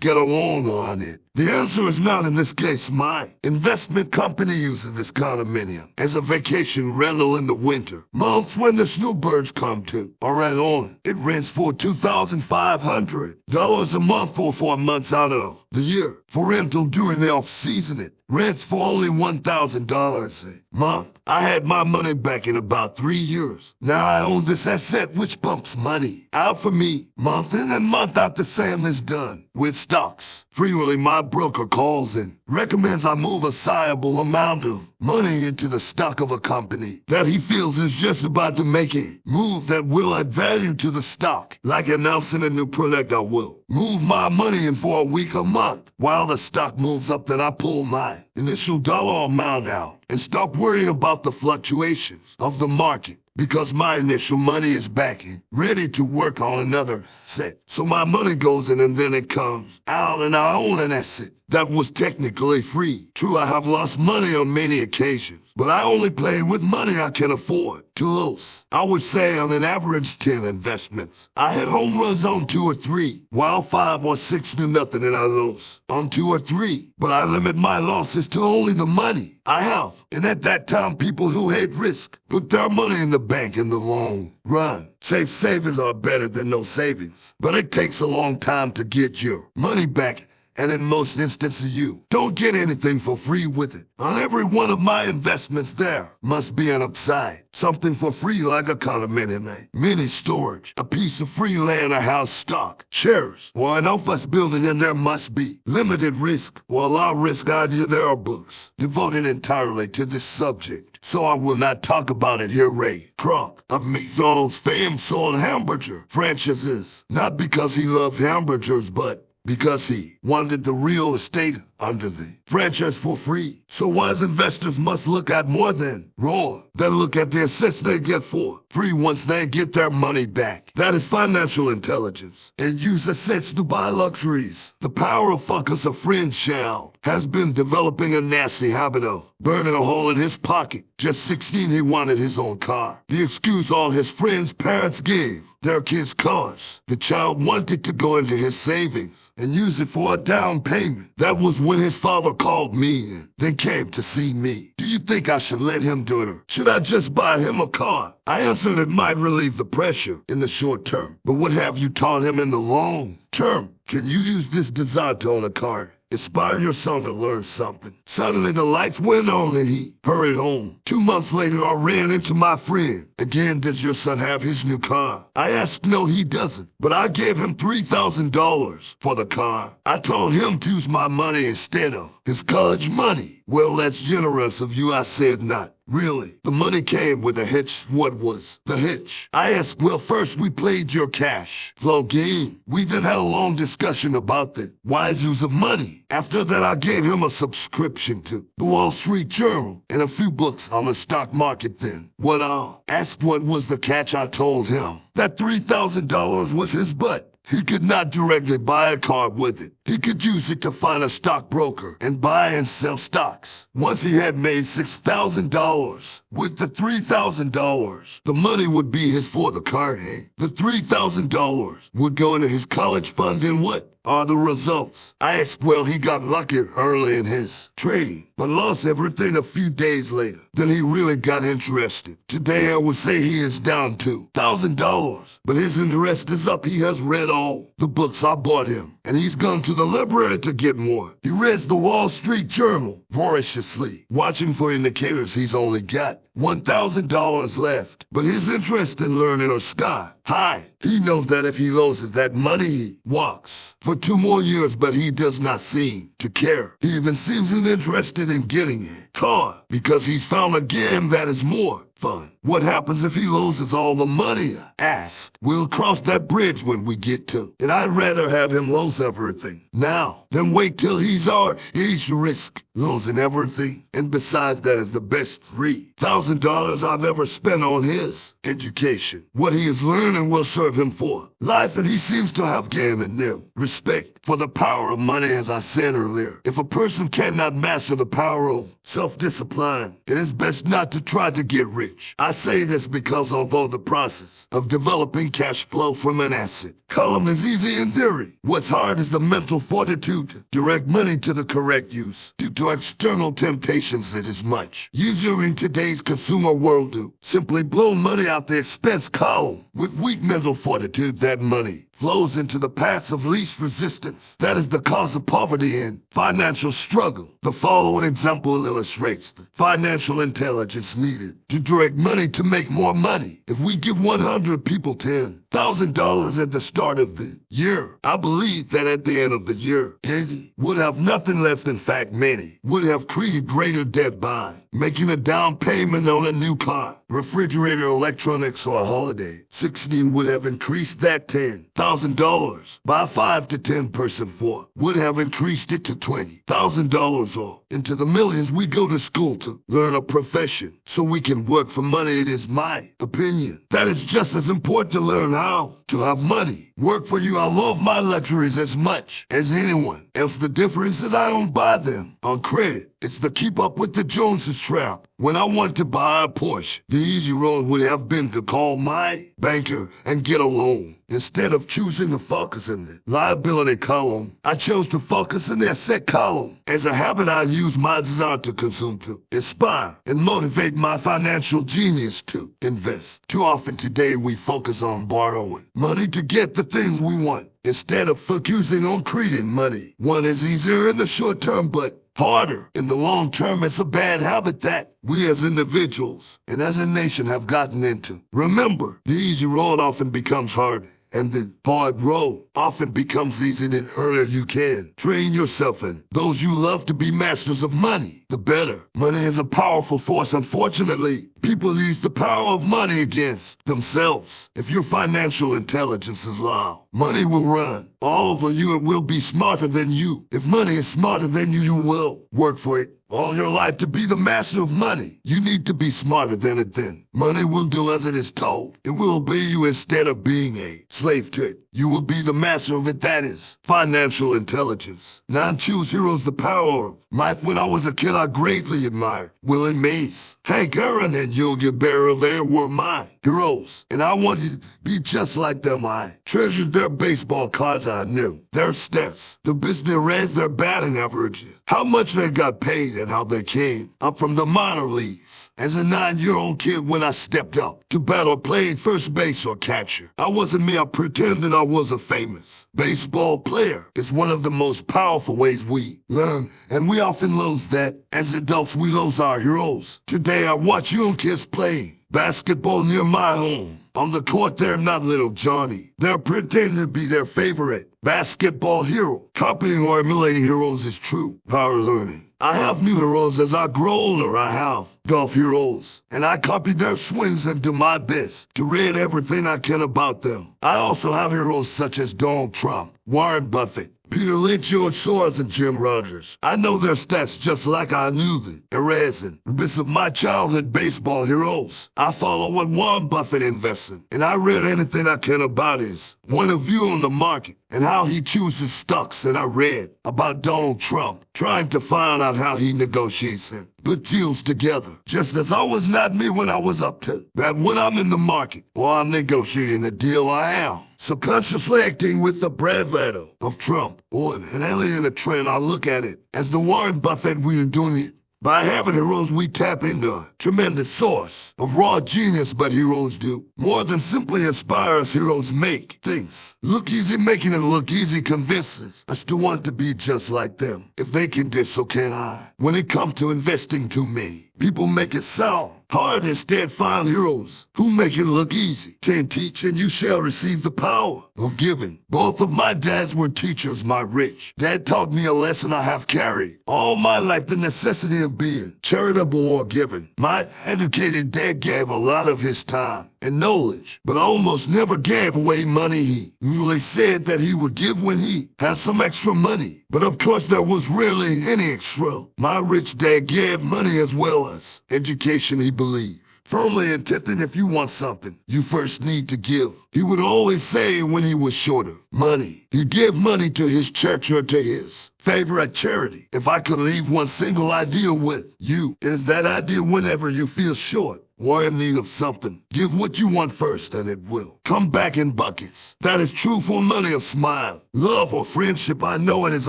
[SPEAKER 1] get a loan on it? The answer is not in this case. My investment company uses this condominium as a vacation rental in the winter months when the snowbirds come to or rent on. It rents for $2,500 a month for 4 months out of the year. For rental during the off-season, it rents for only $1,000 a month. I had my money back in about 3 years. Now I own this asset, which pumps money out for me month in and month out. The same is done with stocks. Frequently, my broker calls and recommends I move a sizable amount of money into the stock of a company that he feels is just about to make a move that will add value to the stock. Like announcing a new product, I will move my money in for a week, a month. While the stock moves up, then I pull my initial dollar amount out and stop worrying about the fluctuations of the market, because my initial money is backing, ready to work on another set. So my money goes in and then it comes out, and I own an asset that was technically free. True, I have lost money on many occasions, but I only play with money I can afford to lose. I would say on an average 10 investments, I had home runs on 2 or 3, while 5 or 6 do nothing and I lose on 2 or 3. But I limit my losses to only the money I have. And at that time, people who hate risk put their money in the bank in the long run. Safe savings are better than no savings, but it takes a long time to get your money back. And in most instances, you don't get anything for free with it. On every one of my investments, there must be an upside. Something for free, like a condominium, a mini storage, a piece of free land, a house, stock, shares, or an office building, and there must be limited risk or low risk. There are books devoted entirely to this subject, so I will not talk about it here. Ray Kroc of McDonald's fame sold hamburger franchises, not because he loved hamburgers, but because he wanted the real estate under the franchise for free. So wise investors must look at more than raw. They look at the assets they get for free once they get their money back. That is financial intelligence. And use assets to buy luxuries. The power of focus. A friend, Shal, has been developing a nasty habit of burning a hole in his pocket. Just 16, he wanted his own car. The excuse all his friends' parents gave their kids cars. The child wanted to go into his savings and use it for a down payment. That was when his father called me and then came to see me. Do you think I should let him do it, or should I just buy him a car? I answered it might relieve the pressure in the short term, but what have you taught him in the long term? Can you use this desire to own a car? Inspire your son to learn something. Suddenly the lights went on and he hurried home. 2 months later, I ran into my friend. Again, does your son have his new car? I asked, no, he doesn't. But I gave him $3,000 for the car. I told him to use my money instead of his college money. Well, that's generous of you. I said, not really. The money came with a hitch. What was the hitch? I asked, well, first we played your cash flow game. We then had a long discussion about the wise use of money. After that, I gave him a subscription to the Wall Street Journal and a few books on the stock market. Then what I asked what was the catch, I told him that $3,000 was his butt. He could not directly buy a car with it. He could use it to find a stockbroker and buy and sell stocks. Once he had made $6,000, with the $3,000, the money would be his for the car. The $3,000 would go into his college fund, and what are the results? I asked. Well, he got lucky early in his trading, but lost everything a few days later. Then he really got interested. Today I would say he is down to $1,000, but his interest is up. He has read all the books I bought him, and he's gone to the library to get more. He reads the Wall Street Journal voraciously, watching for indicators. He's only got $1,000 left, but his interest in learning are sky high. He knows that if he loses that money, he walks for 2 more years, but he does not seem to care. He even seems uninterested in getting a car because he's found a game that is more fun. What happens if he loses all the money? I asked. We'll cross that bridge when we get to it. I'd rather have him lose everything now than wait till he's our age to risk losing everything. And besides, that is the best $3,000 I've ever spent on his education. What he is learning will serve him for life, and he seems to have gained a new respect for the power of money. As I said earlier, if a person cannot master the power of self-discipline, it is best not to try to get rich. I say this because although the process of developing cash flow from an asset column is easy in theory, what's hard is the mental fortitude to direct money to the correct use. Due to external temptations, it is much easier in today's consumer world to simply blow money out the expense column. With weak mental fortitude, that money flows into the paths of least resistance. That is the cause of poverty and financial struggle. The following example illustrates the financial intelligence needed to direct money to make more money. If we give 100 people $10,000 at the start of the year, I believe that at the end of the year, 80 would have nothing left. In fact, many would have created greater debt by making a down payment on a new car, refrigerator, electronics, or a holiday. 16 would have increased that $10,000 by 5 to 10%. 4 would have increased it to $20,000, or into the millions. We go to school to learn a profession so we can work for money. It is my opinion that it's just as important to learn how to have money work for you. I love my luxuries as much as anyone else. The difference is I don't buy them on credit. It's the keep up with the Joneses trap. When I want to buy a Porsche, the easy road would have been to call my banker and get a loan. Instead of choosing to focus in the liability column, I chose to focus in the asset column. As a habit, I use my desire to consume to inspire and motivate my financial genius to invest. Too often today we focus on borrowing money to get the things we want instead of focusing on creating money. One is easier in the short term, but harder in the long term. It's a bad habit that we as individuals and as a nation have gotten into. Remember, the easy road often becomes hard, and the hard road often becomes easy. The earlier you can train yourself and those you love to be masters of money, the better. Money is a powerful force. Unfortunately, people use the power of money against themselves. If your financial intelligence is low, money will run all over you. It will be smarter than you. If money is smarter than you, you will work for it all your life. To be the master of money, you need to be smarter than it. Then money will do as it is told. It will obey you instead of being a slave to it. You will be the master of it. That is financial intelligence. Non-choose heroes. The power of might. When I was a kid, I greatly admired Willie Mays, Hank Aaron, and Yogi Berra. They were my heroes, and I wanted to be just like them. I treasured their baseball cards. I knew their stats, the business they raised, their batting averages, how much they got paid, and how they came up from the minor leagues. As a 9-year-old kid, when I stepped up to bat or played first base or catcher, I wasn't me. I pretended I was a famous baseball player. It's one of the most powerful ways we learn, and we often lose that. As adults, we lose our heroes. Today, I watch young kids playing basketball near my home. On the court, they're not little Johnny. They're pretending to be their favorite basketball hero. Copying or emulating heroes is true power learning. I have new heroes as I grow older. I have golf heroes, and I copy their swings and do my best to read everything I can about them. I also have heroes such as Donald Trump, Warren Buffett, Peter Lynch, George Soros, and Jim Rogers. I know their stats just like I knew them. Erasing bits of my childhood baseball heroes. I follow what Warren Buffett invests in, and I read anything I can about his point of view on the market and how he chooses stocks. And I read about Donald Trump trying to find out how he negotiates and put deals together. Just as I was not me when I was up to that when I'm in the market or I'm negotiating a deal, I am subconsciously acting with the bravado of Trump or an alien trend. I look at it as the Warren Buffett we are doing it. By having heroes, we tap into a tremendous source of raw genius, but heroes do more than simply inspire us. Heroes make things look easy. Making it look easy convinces us to want to be just like them. If they can do, so can I. When it comes to investing, too many people make it sound hard. Instead, find heroes who make it look easy. Teach and you shall receive the power of giving. Both of my dads were teachers. My rich dad taught me a lesson I have carried all my life, the necessity of being charitable or giving. My educated dad gave a lot of his time and knowledge, but almost never gave away money. He usually said that he would give when he had some extra money, but of course there was rarely any extra. My rich dad gave money as well as education. He believed firmly in that if you want something, you first need to give. He would always say when he was short of money, he'd give money to his church or to his favorite charity. If I could leave one single idea with you, it is that idea: whenever you feel short or in need of something, give what you want first and it will come back in buckets. That is true for money, a smile, love, or friendship. I know it is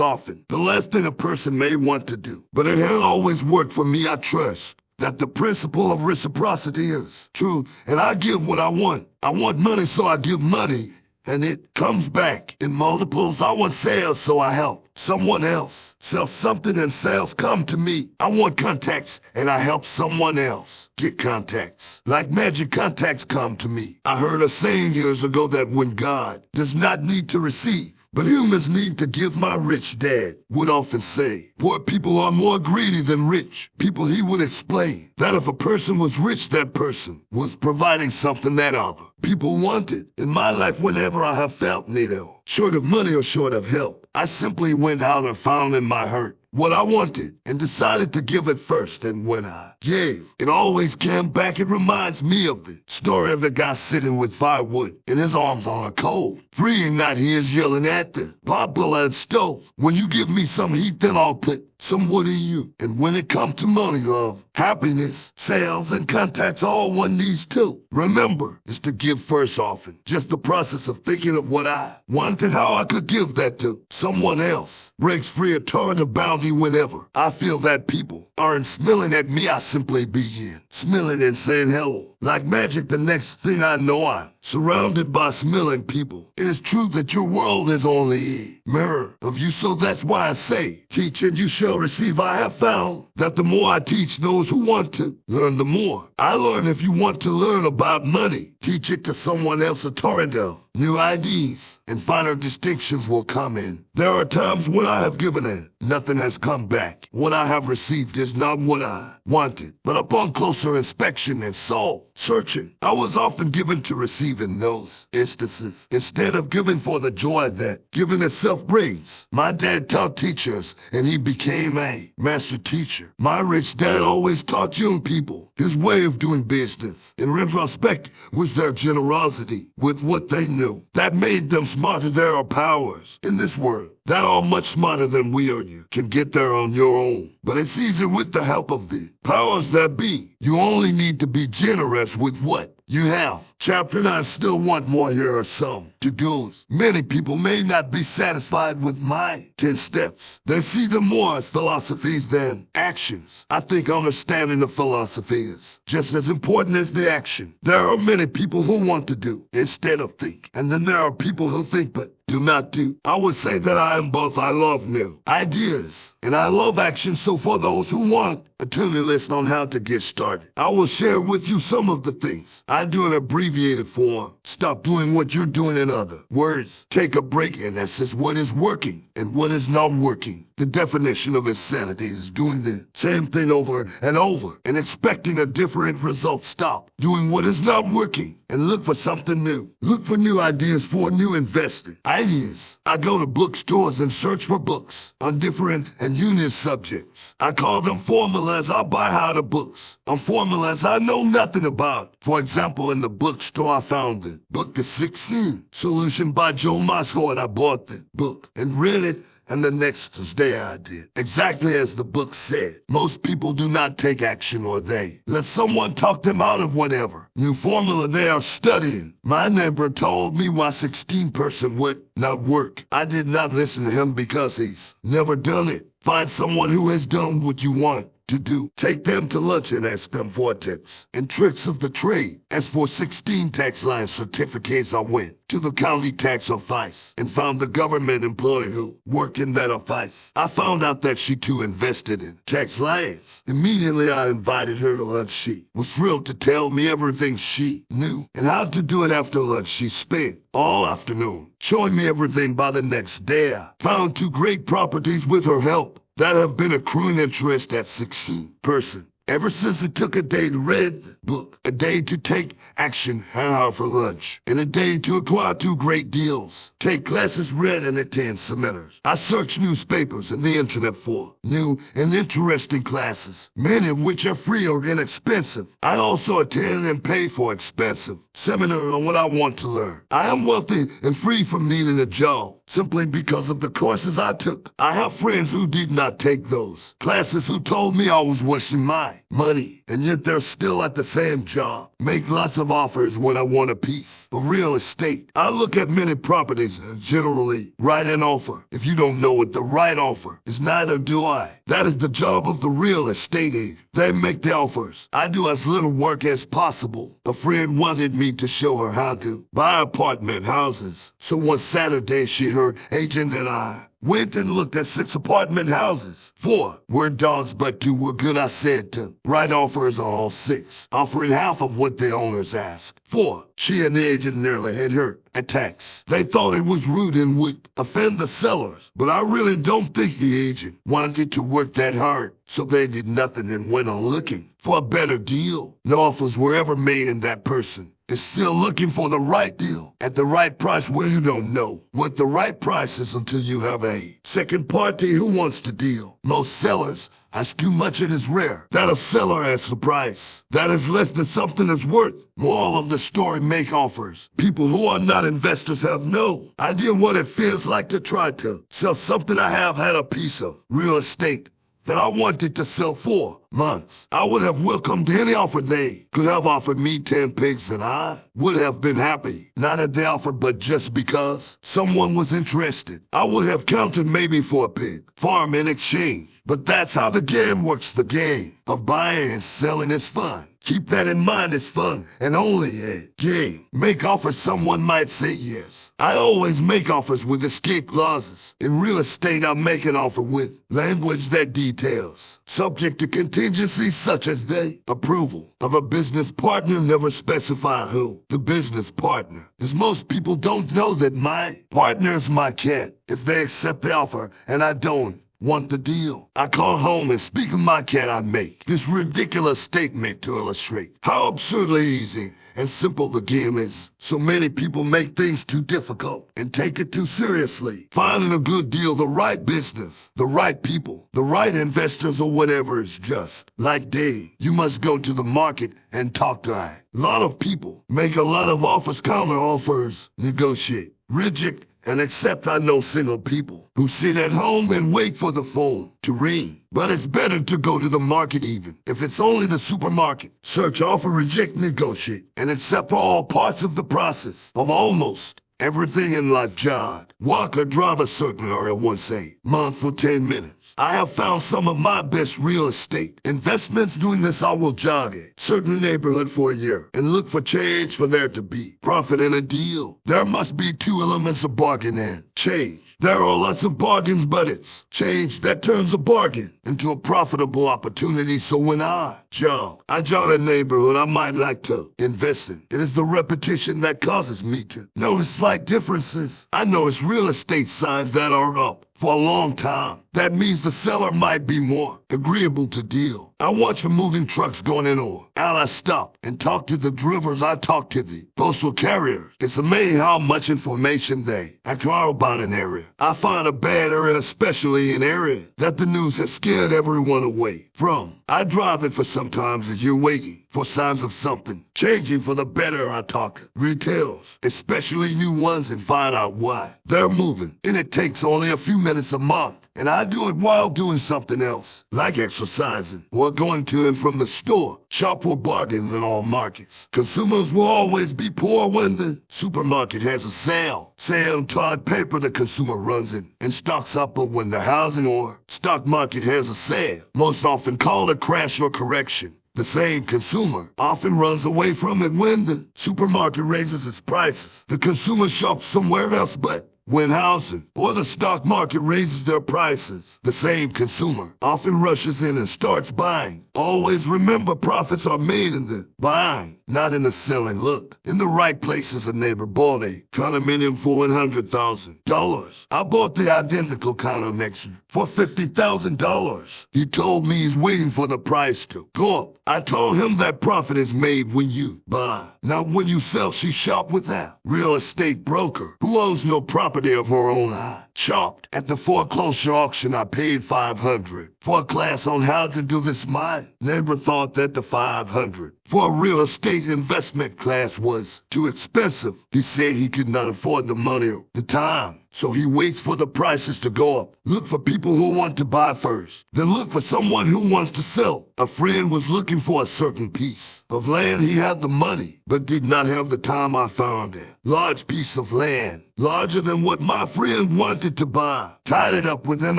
[SPEAKER 1] often the last thing a person may want to do, but it has always worked for me. I trust that the principle of reciprocity is true, and I give what I want. I want money, so I give money, and it comes back in multiples. I want sales, so I help someone else sell something, and sales come to me. I want contacts, and I help someone else get contacts. Like magic, contacts come to me. I heard a saying years ago that when God does not need to receive, but humans need to give. My rich dad would often say, poor people are more greedy than rich people. He would explain that if a person was rich, that person was providing something that other people wanted. In my life, whenever I have felt needed, short of money or short of help, I simply went out and found in my heart what I wanted and decided to give it first. And when I gave, it always came back. It reminds me of the story of the guy sitting with firewood in his arms on a cold, freezing night. He is yelling at the pot-bellied stove, when you give me some heat, then I'll put some wood in you. And when it comes to money, love, happiness, sales, and contacts, all one needs to remember is to give first. Often just the process of thinking of what I want and how I could give that to someone else breaks free a torrent of bounty. Whenever I feel that people aren't smiling at me, I simply begin smiling and saying hello. Like magic, the next thing I know, I'm surrounded by smiling people. It is true that your world is only a mirror of you, so that's why I say, teach and you shall receive. I have found that the more I teach those who want to learn, the more I learn. If you want to learn about money, teach it to someone else. A torrent of new ideas and finer distinctions will come in. There are times when I have given and nothing has come back. What I have received is not what I wanted, but upon closer inspection and soul searching, I was often given to receive. In those instances, instead of giving for the joy that giving itself brings, my dad taught teachers, and he became a master teacher. My rich dad always taught young people his way of doing business. In retrospect, was their generosity with what they knew that made them smarter. There are powers in this world that are much smarter than we are. You can get there on your own, but it's easy with the help of the powers that be. You only need to be generous with what you have. Chapter 9, still want more. Here are some to-dos. Many people may not be satisfied with my 10 steps. They see them more as philosophies than actions. I think understanding the philosophy is just as important as the action. There are many people who want to do instead of think, and then there are people who think but do not do. I would say that I am both. I love new ideas and I love action. So for those who want a to-do list on how to get started, I will share with you some of the things I do in abbreviated form. Stop doing what you're doing. In other words, take a break, and this is what is working and what is not working. The definition of insanity is doing the same thing over and over and expecting a different result. Stop doing what is not working and look for something new. Look for new ideas for new investing ideas. I go to bookstores and search for books on different and unique subjects. I call them formulas. I buy how to books on formulas I know nothing about. For example, in the bookstore I found the book The 16 Solution by Joe Mosco, and I bought the book and read it. And the next day I did exactly as the book said. Most people do not take action, or they let someone talk them out of whatever new formula they are studying. My neighbor told me why 16% would not work. I did not listen to him because he's never done it. Find someone who has done what you want to do. Take them to lunch and ask them for tips and tricks of the trade. As for 16 tax line certificates, I went to the county tax office and found the government employee who worked in that office. I found out that she too invested in tax lines. Immediately I invited her to lunch. She was thrilled to tell me everything she knew and how to do it. After lunch, she spent all afternoon showing me everything. By the next day, I found 2 great properties with her help that have been accruing interest at 16%. Ever since. It took a day to read the book, a day to take action, an hour for lunch, and a day to acquire 2 great deals. Take classes, read, and attend seminars. I search newspapers and the internet for new and interesting classes, many of which are free or inexpensive. I also attend and pay for expensive seminars on what I want to learn. I am wealthy and free from needing a job simply because of the courses I took. I have friends who did not take those classes who told me I was wasting my money, and yet they're still at the same job. Make lots of offers when I want a piece of real estate. I look at many properties and generally write an offer. If you don't know what the right offer is, neither do I. That is the job of the real estate agent. They make the offers. I do as little work as possible. A friend wanted me to show her how to buy apartment houses. So one Saturday she heard agent and I went and looked at 6 apartment houses. 4 were dogs, but 2 were good. I said to write offers on all 6, offering half of what the owners asked. 4, she and the agent nearly had her attacks. They thought it was rude and would offend the sellers, but I really don't think the agent wanted to work that hard. So they did nothing and went on looking for a better deal. No offers were ever made, and that person is still looking for the right deal at the right price, where you don't know what the right price is until you have a second party who wants to deal. Most sellers ask too much. It is rare that a seller asks a price that is less than something is worth. Moral of the story: make offers. People who are not investors have no idea what it feels like to try to sell something. I have had a piece of real estate that I wanted to sell for months. I would have welcomed any offer. They could have offered me 10 pigs and I would have been happy. Not at the offer, but just because someone was interested. I would have counted maybe for a pig farm in exchange. But that's how the game works. The game of buying and selling is fun. Keep that in mind. It's fun and only a game. Make offers. Someone might say yes. I always make offers with escape clauses. In real estate, I make an offer with language that details, subject to contingencies such as the approval of a business partner. Never specify who the business partner is. Most people don't know that my partner is my cat. If they accept the offer and I don't want the deal, I call home and speak of my cat. I make this ridiculous statement to illustrate how absurdly easy and simple the game is. So many people make things too difficult and take it too seriously. Finding a good deal, the right business, the right people, the right investors, or whatever is just like dating. You must go to the market and talk to a lot of people. Make a lot of offers, counter offers, negotiate, reject, and accept. I know single people who sit at home and wait for the phone to ring. But it's better to go to the market, even if it's only the supermarket. Search, offer, reject, negotiate, and accept for all parts of the process of almost everything in life. Jog, walk, or drive a certain area once a month for 10 minutes. I have found some of my best real estate investments doing this. I will jog a certain neighborhood for a year and look for change for there to be profit in a deal. There must be 2 elements of bargain and change. There are lots of bargains, but it's change that turns a bargain into a profitable opportunity. So when I jog a neighborhood I might like to invest in. It is the repetition that causes me to notice slight differences. I notice real estate signs that are up for a long time. That means the seller might be more agreeable to deal. I watch for moving trucks going in or out. I stop and talk to the drivers. I talk to the postal carriers. It's amazing how much information they acquire about an area. I find a bad area, especially an area that the news has scared everyone away from. I drive it for sometimes as you're waiting for signs of something changing for the better. I talk retails, especially new ones, and find out why they're moving. And it takes only a few minutes a month. And I do it while doing something else, like exercising or going to and from the store. Shop for bargains in all markets. Consumers will always be poor when the supermarket has a sale. Sale on toilet paper the consumer runs in and stocks up, but when the housing or stock market has a sale, most often called a crash or correction, the same consumer often runs away from it. When the supermarket raises its prices, the consumer shops somewhere else. But when housing or the stock market raises their prices, the same consumer often rushes in and starts buying. Always remember, profits are made in the buying, not in the selling. Look, in the right places, a neighbor bought a condominium for $100,000. I bought the identical condo next year for $50,000. He told me he's waiting for the price to go up. I told him that profit is made when you buy, not when you sell. She shopped with that real estate broker who owns no property of her own. I shopped at the foreclosure auction. I paid $500 for a class on how to do this. My neighbor thought that the $500 for a real estate investment class was too expensive. He said he could not afford the money or the time, so he waits for the prices to go up. Look for people who want to buy first, then look for someone who wants to sell. A friend was looking for a certain piece of land. He had the money, but did not have the time. I found a large piece of land, larger than what my friend wanted to buy. Tied it up with an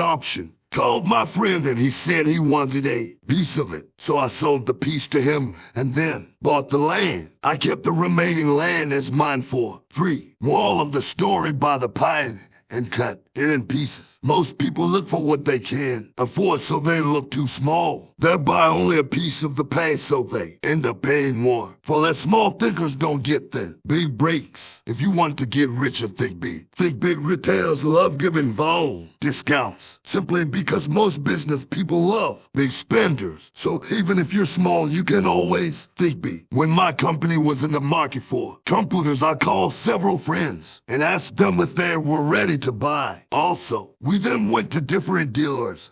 [SPEAKER 1] option. Called my friend and he said he wanted a piece of it. So I sold the piece to him and then bought the land. I kept the remaining land as mine for free. Moral of the story: buy the pie and cut it in pieces. Most people look for what they can afford, so they look too small. They buy only a piece of the pie, so they end up paying more. For less. Small thinkers don't get the big breaks. If you want to get richer, think big. Think big. Retailers love giving volume discounts simply because most business people love big spenders. So even if you're small, you can always think big. When my company was in the market for computers, I called several friends and asked them if they were ready to buy. Also, we then went to different dealers,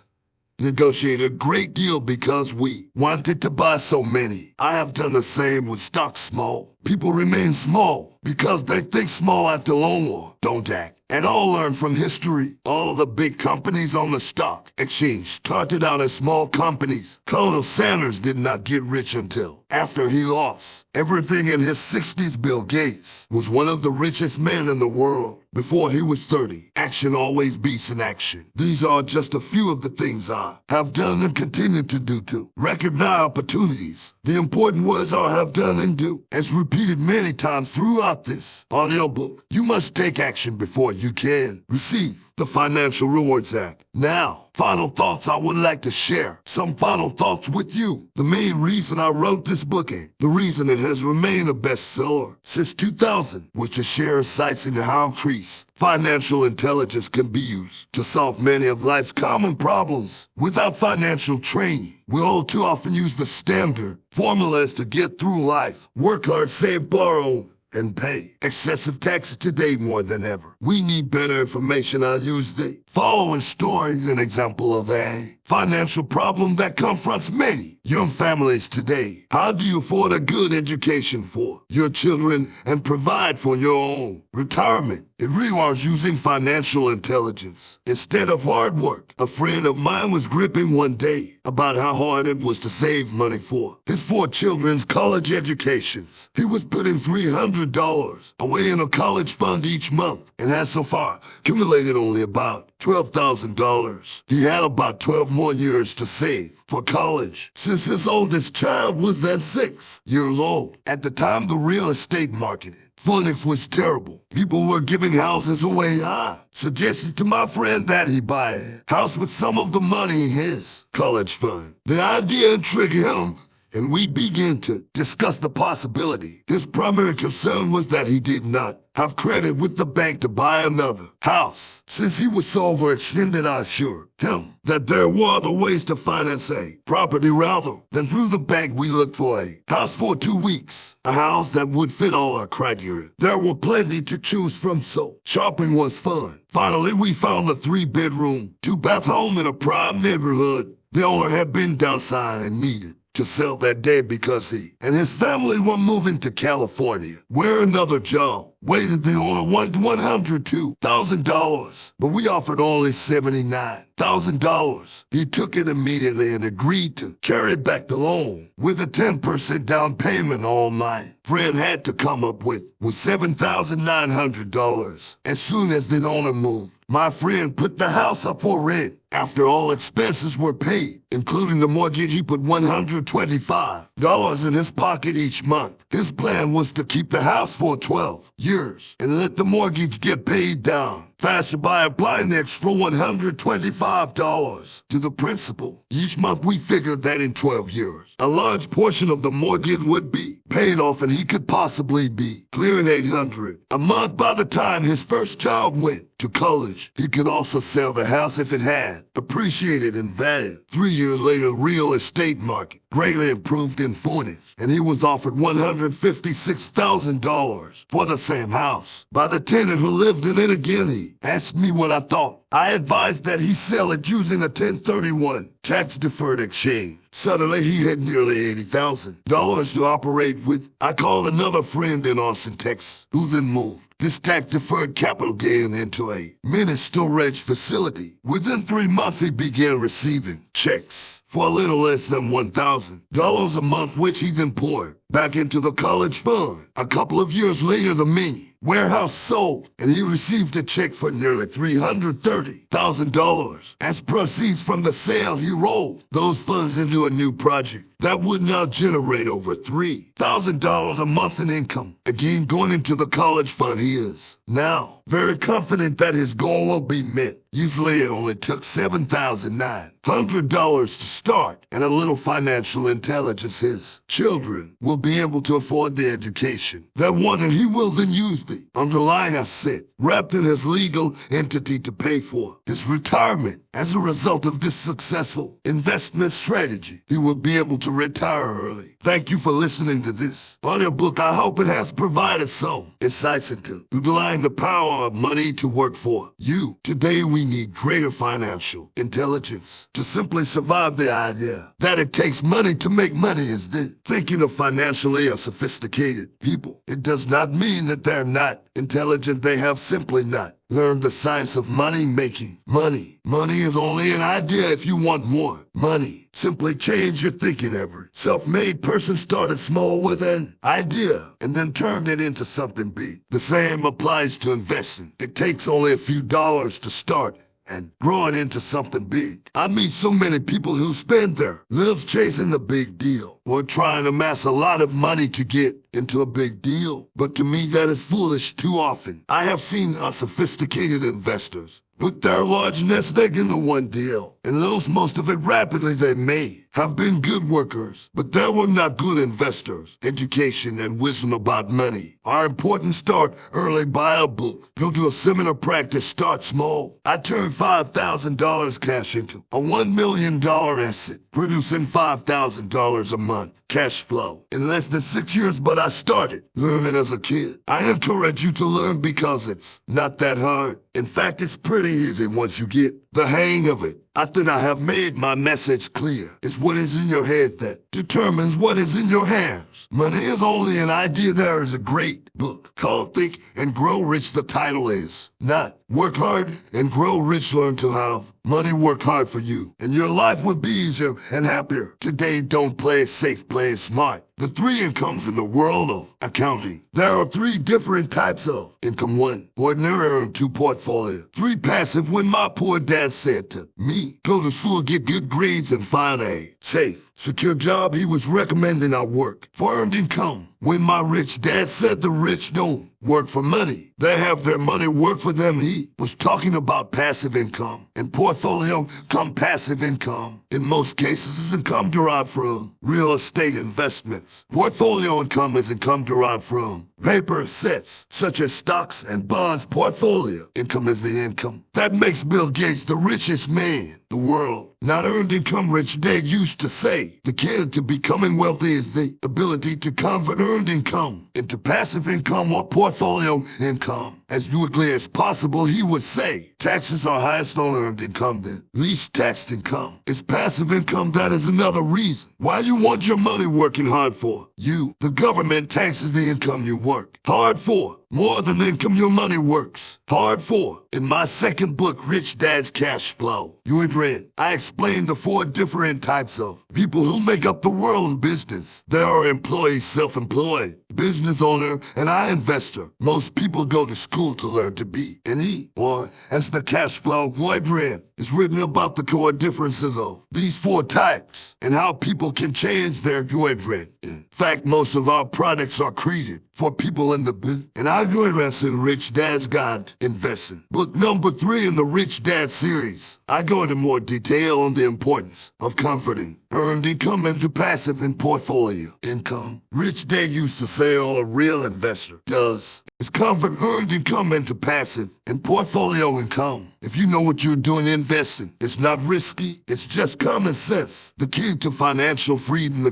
[SPEAKER 1] negotiated a great deal because we wanted to buy so many. I have done the same with stock. Small people remain small because they think small, act alone, or don't act and all. Learn from history. All the big companies on the stock exchange started out as small companies. Colonel Sanders did not get rich until after he lost everything in his 60s. Bill Gates was one of the richest men in the world before he was 30. Action always beats inaction. These are just a few of the things I have done and continue to do to recognize opportunities. The important words are have done and do, as repeated many times throughout this audiobook. You must take action before you can receive the Financial Rewards Act. Now, final thoughts. I would like to share some final thoughts with you. The main reason I wrote this book and the reason it has remained a bestseller since 2000 was to share insights into how increased financial intelligence can be used to solve many of life's common problems. Without financial training, we all too often use the standard formulas to get through life. Work hard, save, borrow, and pay excessive taxes today more than ever. We need better information. I use the following story as an example of a financial problem that confronts many young families today. How do you afford a good education for your children and provide for your own retirement? It requires using financial intelligence instead of hard work. A friend of mine was gripping one day about how hard it was to save money for his 4 children's college educations. He was putting $300 away in a college fund each month and has so far accumulated only about $12,000. He had about 12 more years to save for college, since his oldest child was then 6 years old. At the time, the real estate market Phoenix was terrible. People were giving houses away. I suggested to my friend that he buy a house with some of the money in his college fund. The idea intrigued him, and we began to discuss the possibility. His primary concern was that he did not have credit with the bank to buy another house. Since he was so overextended, I assured him that there were other ways to finance a property rather than through the bank. We looked for a house for 2 weeks, a house that would fit all our criteria. There were plenty to choose from, so shopping was fun. Finally, we found a 3-bedroom, 2-bath home in a prime neighborhood. The owner had been downsized and needed to sell that day because he and his family were moving to California, where another job waited. The owner wanted $102,000, but we offered only $79,000. He took it immediately and agreed to carry back the loan with a 10% down payment. All my friend had to come up with was $7,900. As soon as the owner moved, my friend put the house up for rent. After all expenses were paid, including the mortgage, he put $125 in his pocket each month. His plan was to keep the house for 12 years and let the mortgage get paid down faster by applying the extra $125 to the principal. Each month we figured that in 12 years, a large portion of the mortgage would be paid off and he could possibly be clearing $800 a month by the time his first child went to college. He could also sell the house if it had appreciated in value. 3 years later, the real estate market greatly improved in Phoenix, and he was offered $156,000 for the same house by the tenant who lived in it. Again, he asked me what I thought. I advised that he sell it using a 1031 tax-deferred exchange. Suddenly, he had nearly $80,000 to operate with. I called another friend in Austin, Texas, who then moved this tax-deferred capital gain into a mini storage facility. Within 3 months, he began receiving checks for a little less than $1,000 a month, which he then poured back into the college fund. A couple of years later, the mini warehouse sold, and he received a check for nearly $330,000. As proceeds from the sale, he rolled those funds into a new project that would now generate over $3,000 a month in income. Again, going into the college fund, he is now very confident that his goal will be met. Usually it only took $7,900 to start, and a little financial intelligence, his children will be able to afford the education they want, and he will then use the underlying asset wrapped in his legal entity to pay for his retirement. As a result of this successful investment strategy, he will be able to retire early. Thank you for listening to this audiobook. I hope it has provided some insights into utilizing the power of money to work for you. Today we need greater financial intelligence to simply survive. The idea that it takes money to make money is the thinking of financially sophisticated people. It does not mean that they're not intelligent. They have simply not learned the science of money making. Money is only an idea. If you want more money, simply change your thinking. Every self-made person started small with an idea and then turned it into something big. The same applies to investing. It takes only a few dollars to start and grow it into something big. I meet so many people who spend their lives chasing the big deal or trying to amass a lot of money to get into a big deal. But to me, that is foolish. Too often, I have seen unsophisticated investors put their large nest egg into one deal and lose most of it rapidly. They may have been good workers, but they were not good investors. Education and wisdom about money are important. Start early. Buy a book. Go to a seminar. Practice. Start small. I turned $5,000 cash into a $1 million asset, producing $5,000 a month. Cashflow in less than 6 years, but I started learning as a kid. I encourage you to learn because it's not that hard. In fact, it's pretty easy once you get the hang of it. I think I have made my message clear. It's what is in your head that determines what is in your hands. Money is only an idea. There is a great book called Think and Grow Rich. The title is not Work Hard and Grow Rich. Learn to have money work hard for you, and your life would be easier and happier. Today, don't play it safe, play it smart. The 3 incomes in the world of accounting. There are 3 different types of income. 1, ordinary, and 2, portfolio. 3, passive. When my poor dad said to me, go to school, get good grades, and find a safe secure job, he was recommending I work for earned income. When my rich dad said the rich don't work for money, they have their money work for them, he was talking about passive income. In portfolio come passive income. In most cases, is income derived from real estate investments. Portfolio income is income derived from paper assets, such as stocks and bonds. Portfolio income is the income that makes Bill Gates the richest man in the world. Not earned income. Rich Dad used to say the key to becoming wealthy is the ability to convert earned income into passive income or portfolio income as quickly as possible. He would say taxes are highest on earned income, then least taxed income is passive income. That is another reason why you want your money working hard for you. The government taxes the income you work hard for more than the income your money works hard for. In my second book, Rich Dad's Cashflow, you had read, I explained the 4 different types of people who make up the world in business. There are employees, self-employed, business owner, and investor. Most people go to school to learn to be an E, or as the Cashflow Quadrant is written about the core differences of these 4 types and how people can change their quadrant. In fact, most of our products are created for people in the business, and I invest in Rich Dad's Guide Investing. Book number 3 in the Rich Dad series. I go into more detail on the importance of converting earned income into passive and portfolio income. Rich Dad used to say all a real investor does is convert earned income into passive and portfolio income. If you know what you're doing investing, it's not risky, it's just common sense. The key to financial freedom,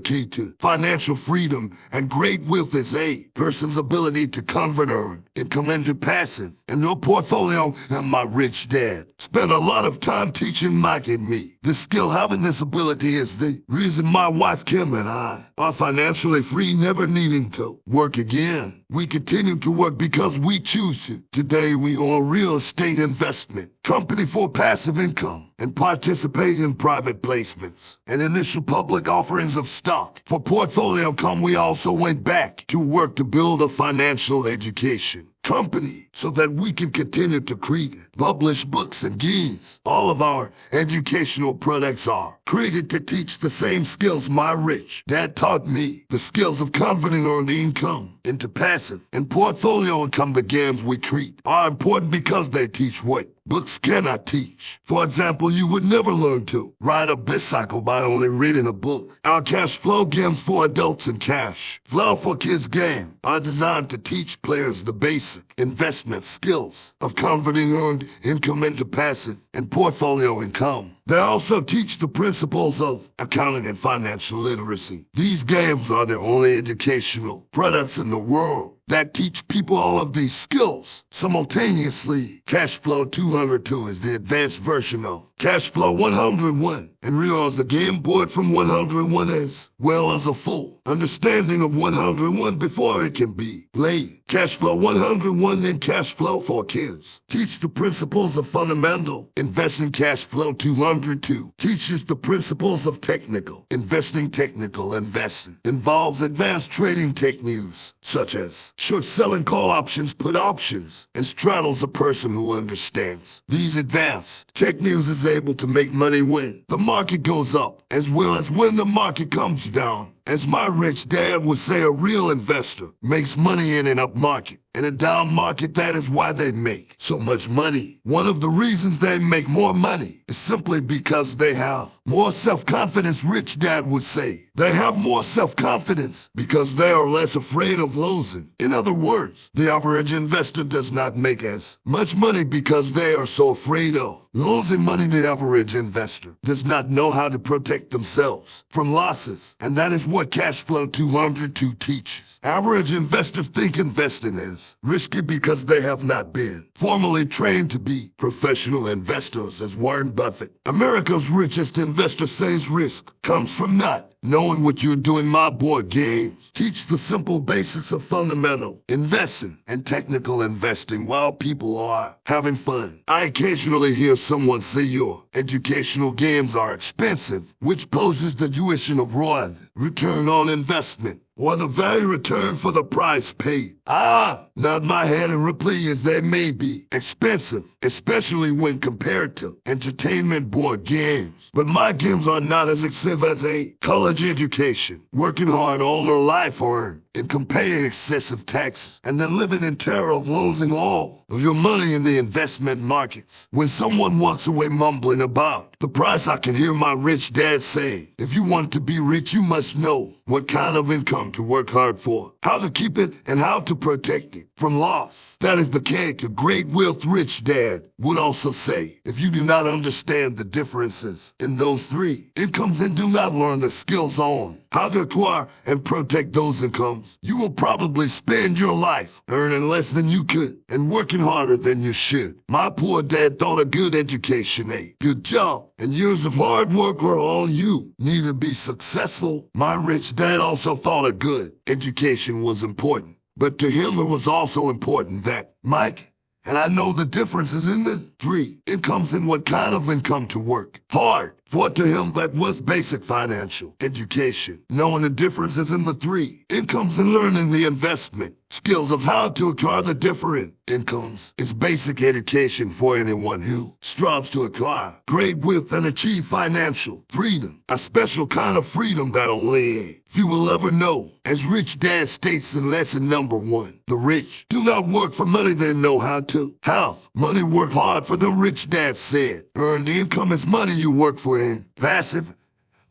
[SPEAKER 1] and great wealth is a person's ability to convert earned income into passive and no portfolio. And my rich dad spent a lot of time teaching Mike and me this skill. Having this ability is the reason my wife Kim and I are financially free, never needing to work again. We continue to work because we choose to. Today we own real estate investment company for passive income and participate in private placements and initial public offerings of stock. For portfolio income, we also went back to work to build a financial education company so that we can continue to create, publish books and games. All of our educational products are created to teach the same skills my rich dad taught me. The skills of converting earned income into passive and portfolio income. The games we create are important because they teach what books cannot teach. For example, you would never learn to ride a bicycle by only reading a book. Our Cashflow games for adults and Cashflow for kids game are designed to teach players the basic investment skills of converting earned income into passive and portfolio income. They also teach the principles of accounting and financial literacy. These games are the only educational products in the world that teach people all of these skills simultaneously. Cashflow 202 is the advanced version of Cashflow 101 and realize the game board from 101 as well as a full understanding of 101 before it can be played. Cashflow 101 and Cashflow for kids teach the principles of fundamental investing. Cashflow 202 teaches the principles of technical investing. Technical investing involves advanced trading techniques such as short selling, call options, put options, and straddles. A person who understands these advanced techniques is able to make money when the market goes up as well as when the market comes down. As my rich dad would say, a real investor makes money in an up market. In a down market, that is why they make so much money. One of the reasons they make more money is simply because they have more self-confidence. Rich dad would say they have more self-confidence because they are less afraid of losing. In other words, the average investor does not make as much money because they are so afraid of losing money. The average investor does not know how to protect themselves from losses, and that is what Cashflow 202 teaches. Average investors think investing is risky because they have not been formally trained to be professional investors. As Warren Buffett, America's richest investor, says, risk comes from not knowing what you're doing. My board games teach the simple basics of fundamental investing and technical investing while people are having fun. I occasionally hear someone say your educational games are expensive, which poses the question of ROI, return on investment, or the value return for the price paid. Nod my head and reply as they may be expensive, especially when compared to entertainment board games. But my games are not as expensive as a college education, working hard all their life for and paying excessive tax, and then living in terror of losing all of your money in the investment markets. When someone walks away mumbling about the price, I can hear my rich dad say, if you want to be rich, you must know what kind of income to work hard for, how to keep it, and how to protect it from loss. That is the key to great wealth. Rich dad would also say, if you do not understand the differences in those three incomes and do not learn the skills on how to acquire and protect those incomes, you will probably spend your life earning less than you could and working harder than you should. My poor dad thought a good education, a good job, and years of hard work were all you need to be successful. My rich dad also thought a good education was important, but to him it was also important that Mike, and I know the differences in the three incomes and what kind of income to work hard for. To him, that was basic financial education, knowing the differences in the three incomes and learning the investment skills of how to acquire the different incomes is basic education for anyone who strives to acquire great wealth and achieve financial freedom, a special kind of freedom that only few will ever know. As Rich Dad states in lesson number 1, the rich do not work for money, they know how to have money work hard for them. Rich Dad said, earned income is money you work for, in passive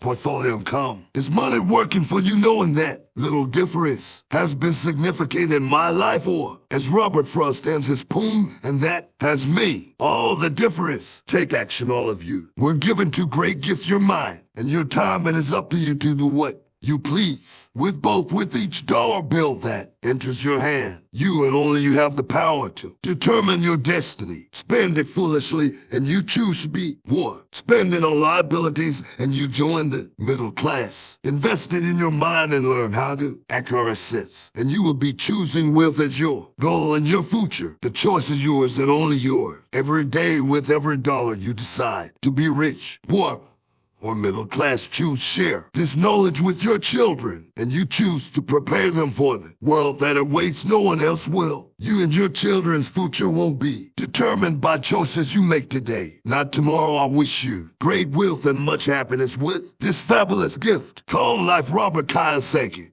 [SPEAKER 1] portfolio income is money working for you. Knowing that little difference has been significant in my life, or as Robert Frost ends his poem, and that has made all the difference. Take action, all of you. We're given two great gifts, your mind and your time. It is up to you to do what you please with each dollar bill that enters your hand. You and only you have the power to determine your destiny. Spend it foolishly and you choose to be poor. Spend it on liabilities and you join the middle class. Invest it in your mind and learn how to acquire assets, and you will be choosing wealth as your goal and your future. The choice is yours and only yours. Every day, with every dollar you decide to be rich, poor, or middle class, choose share this knowledge with your children, and you choose to prepare them for the world that awaits. No one else will. You and your children's future will be determined by choices you make today, not tomorrow. I wish you great wealth and much happiness with this fabulous gift called life. Robert Kiyosaki.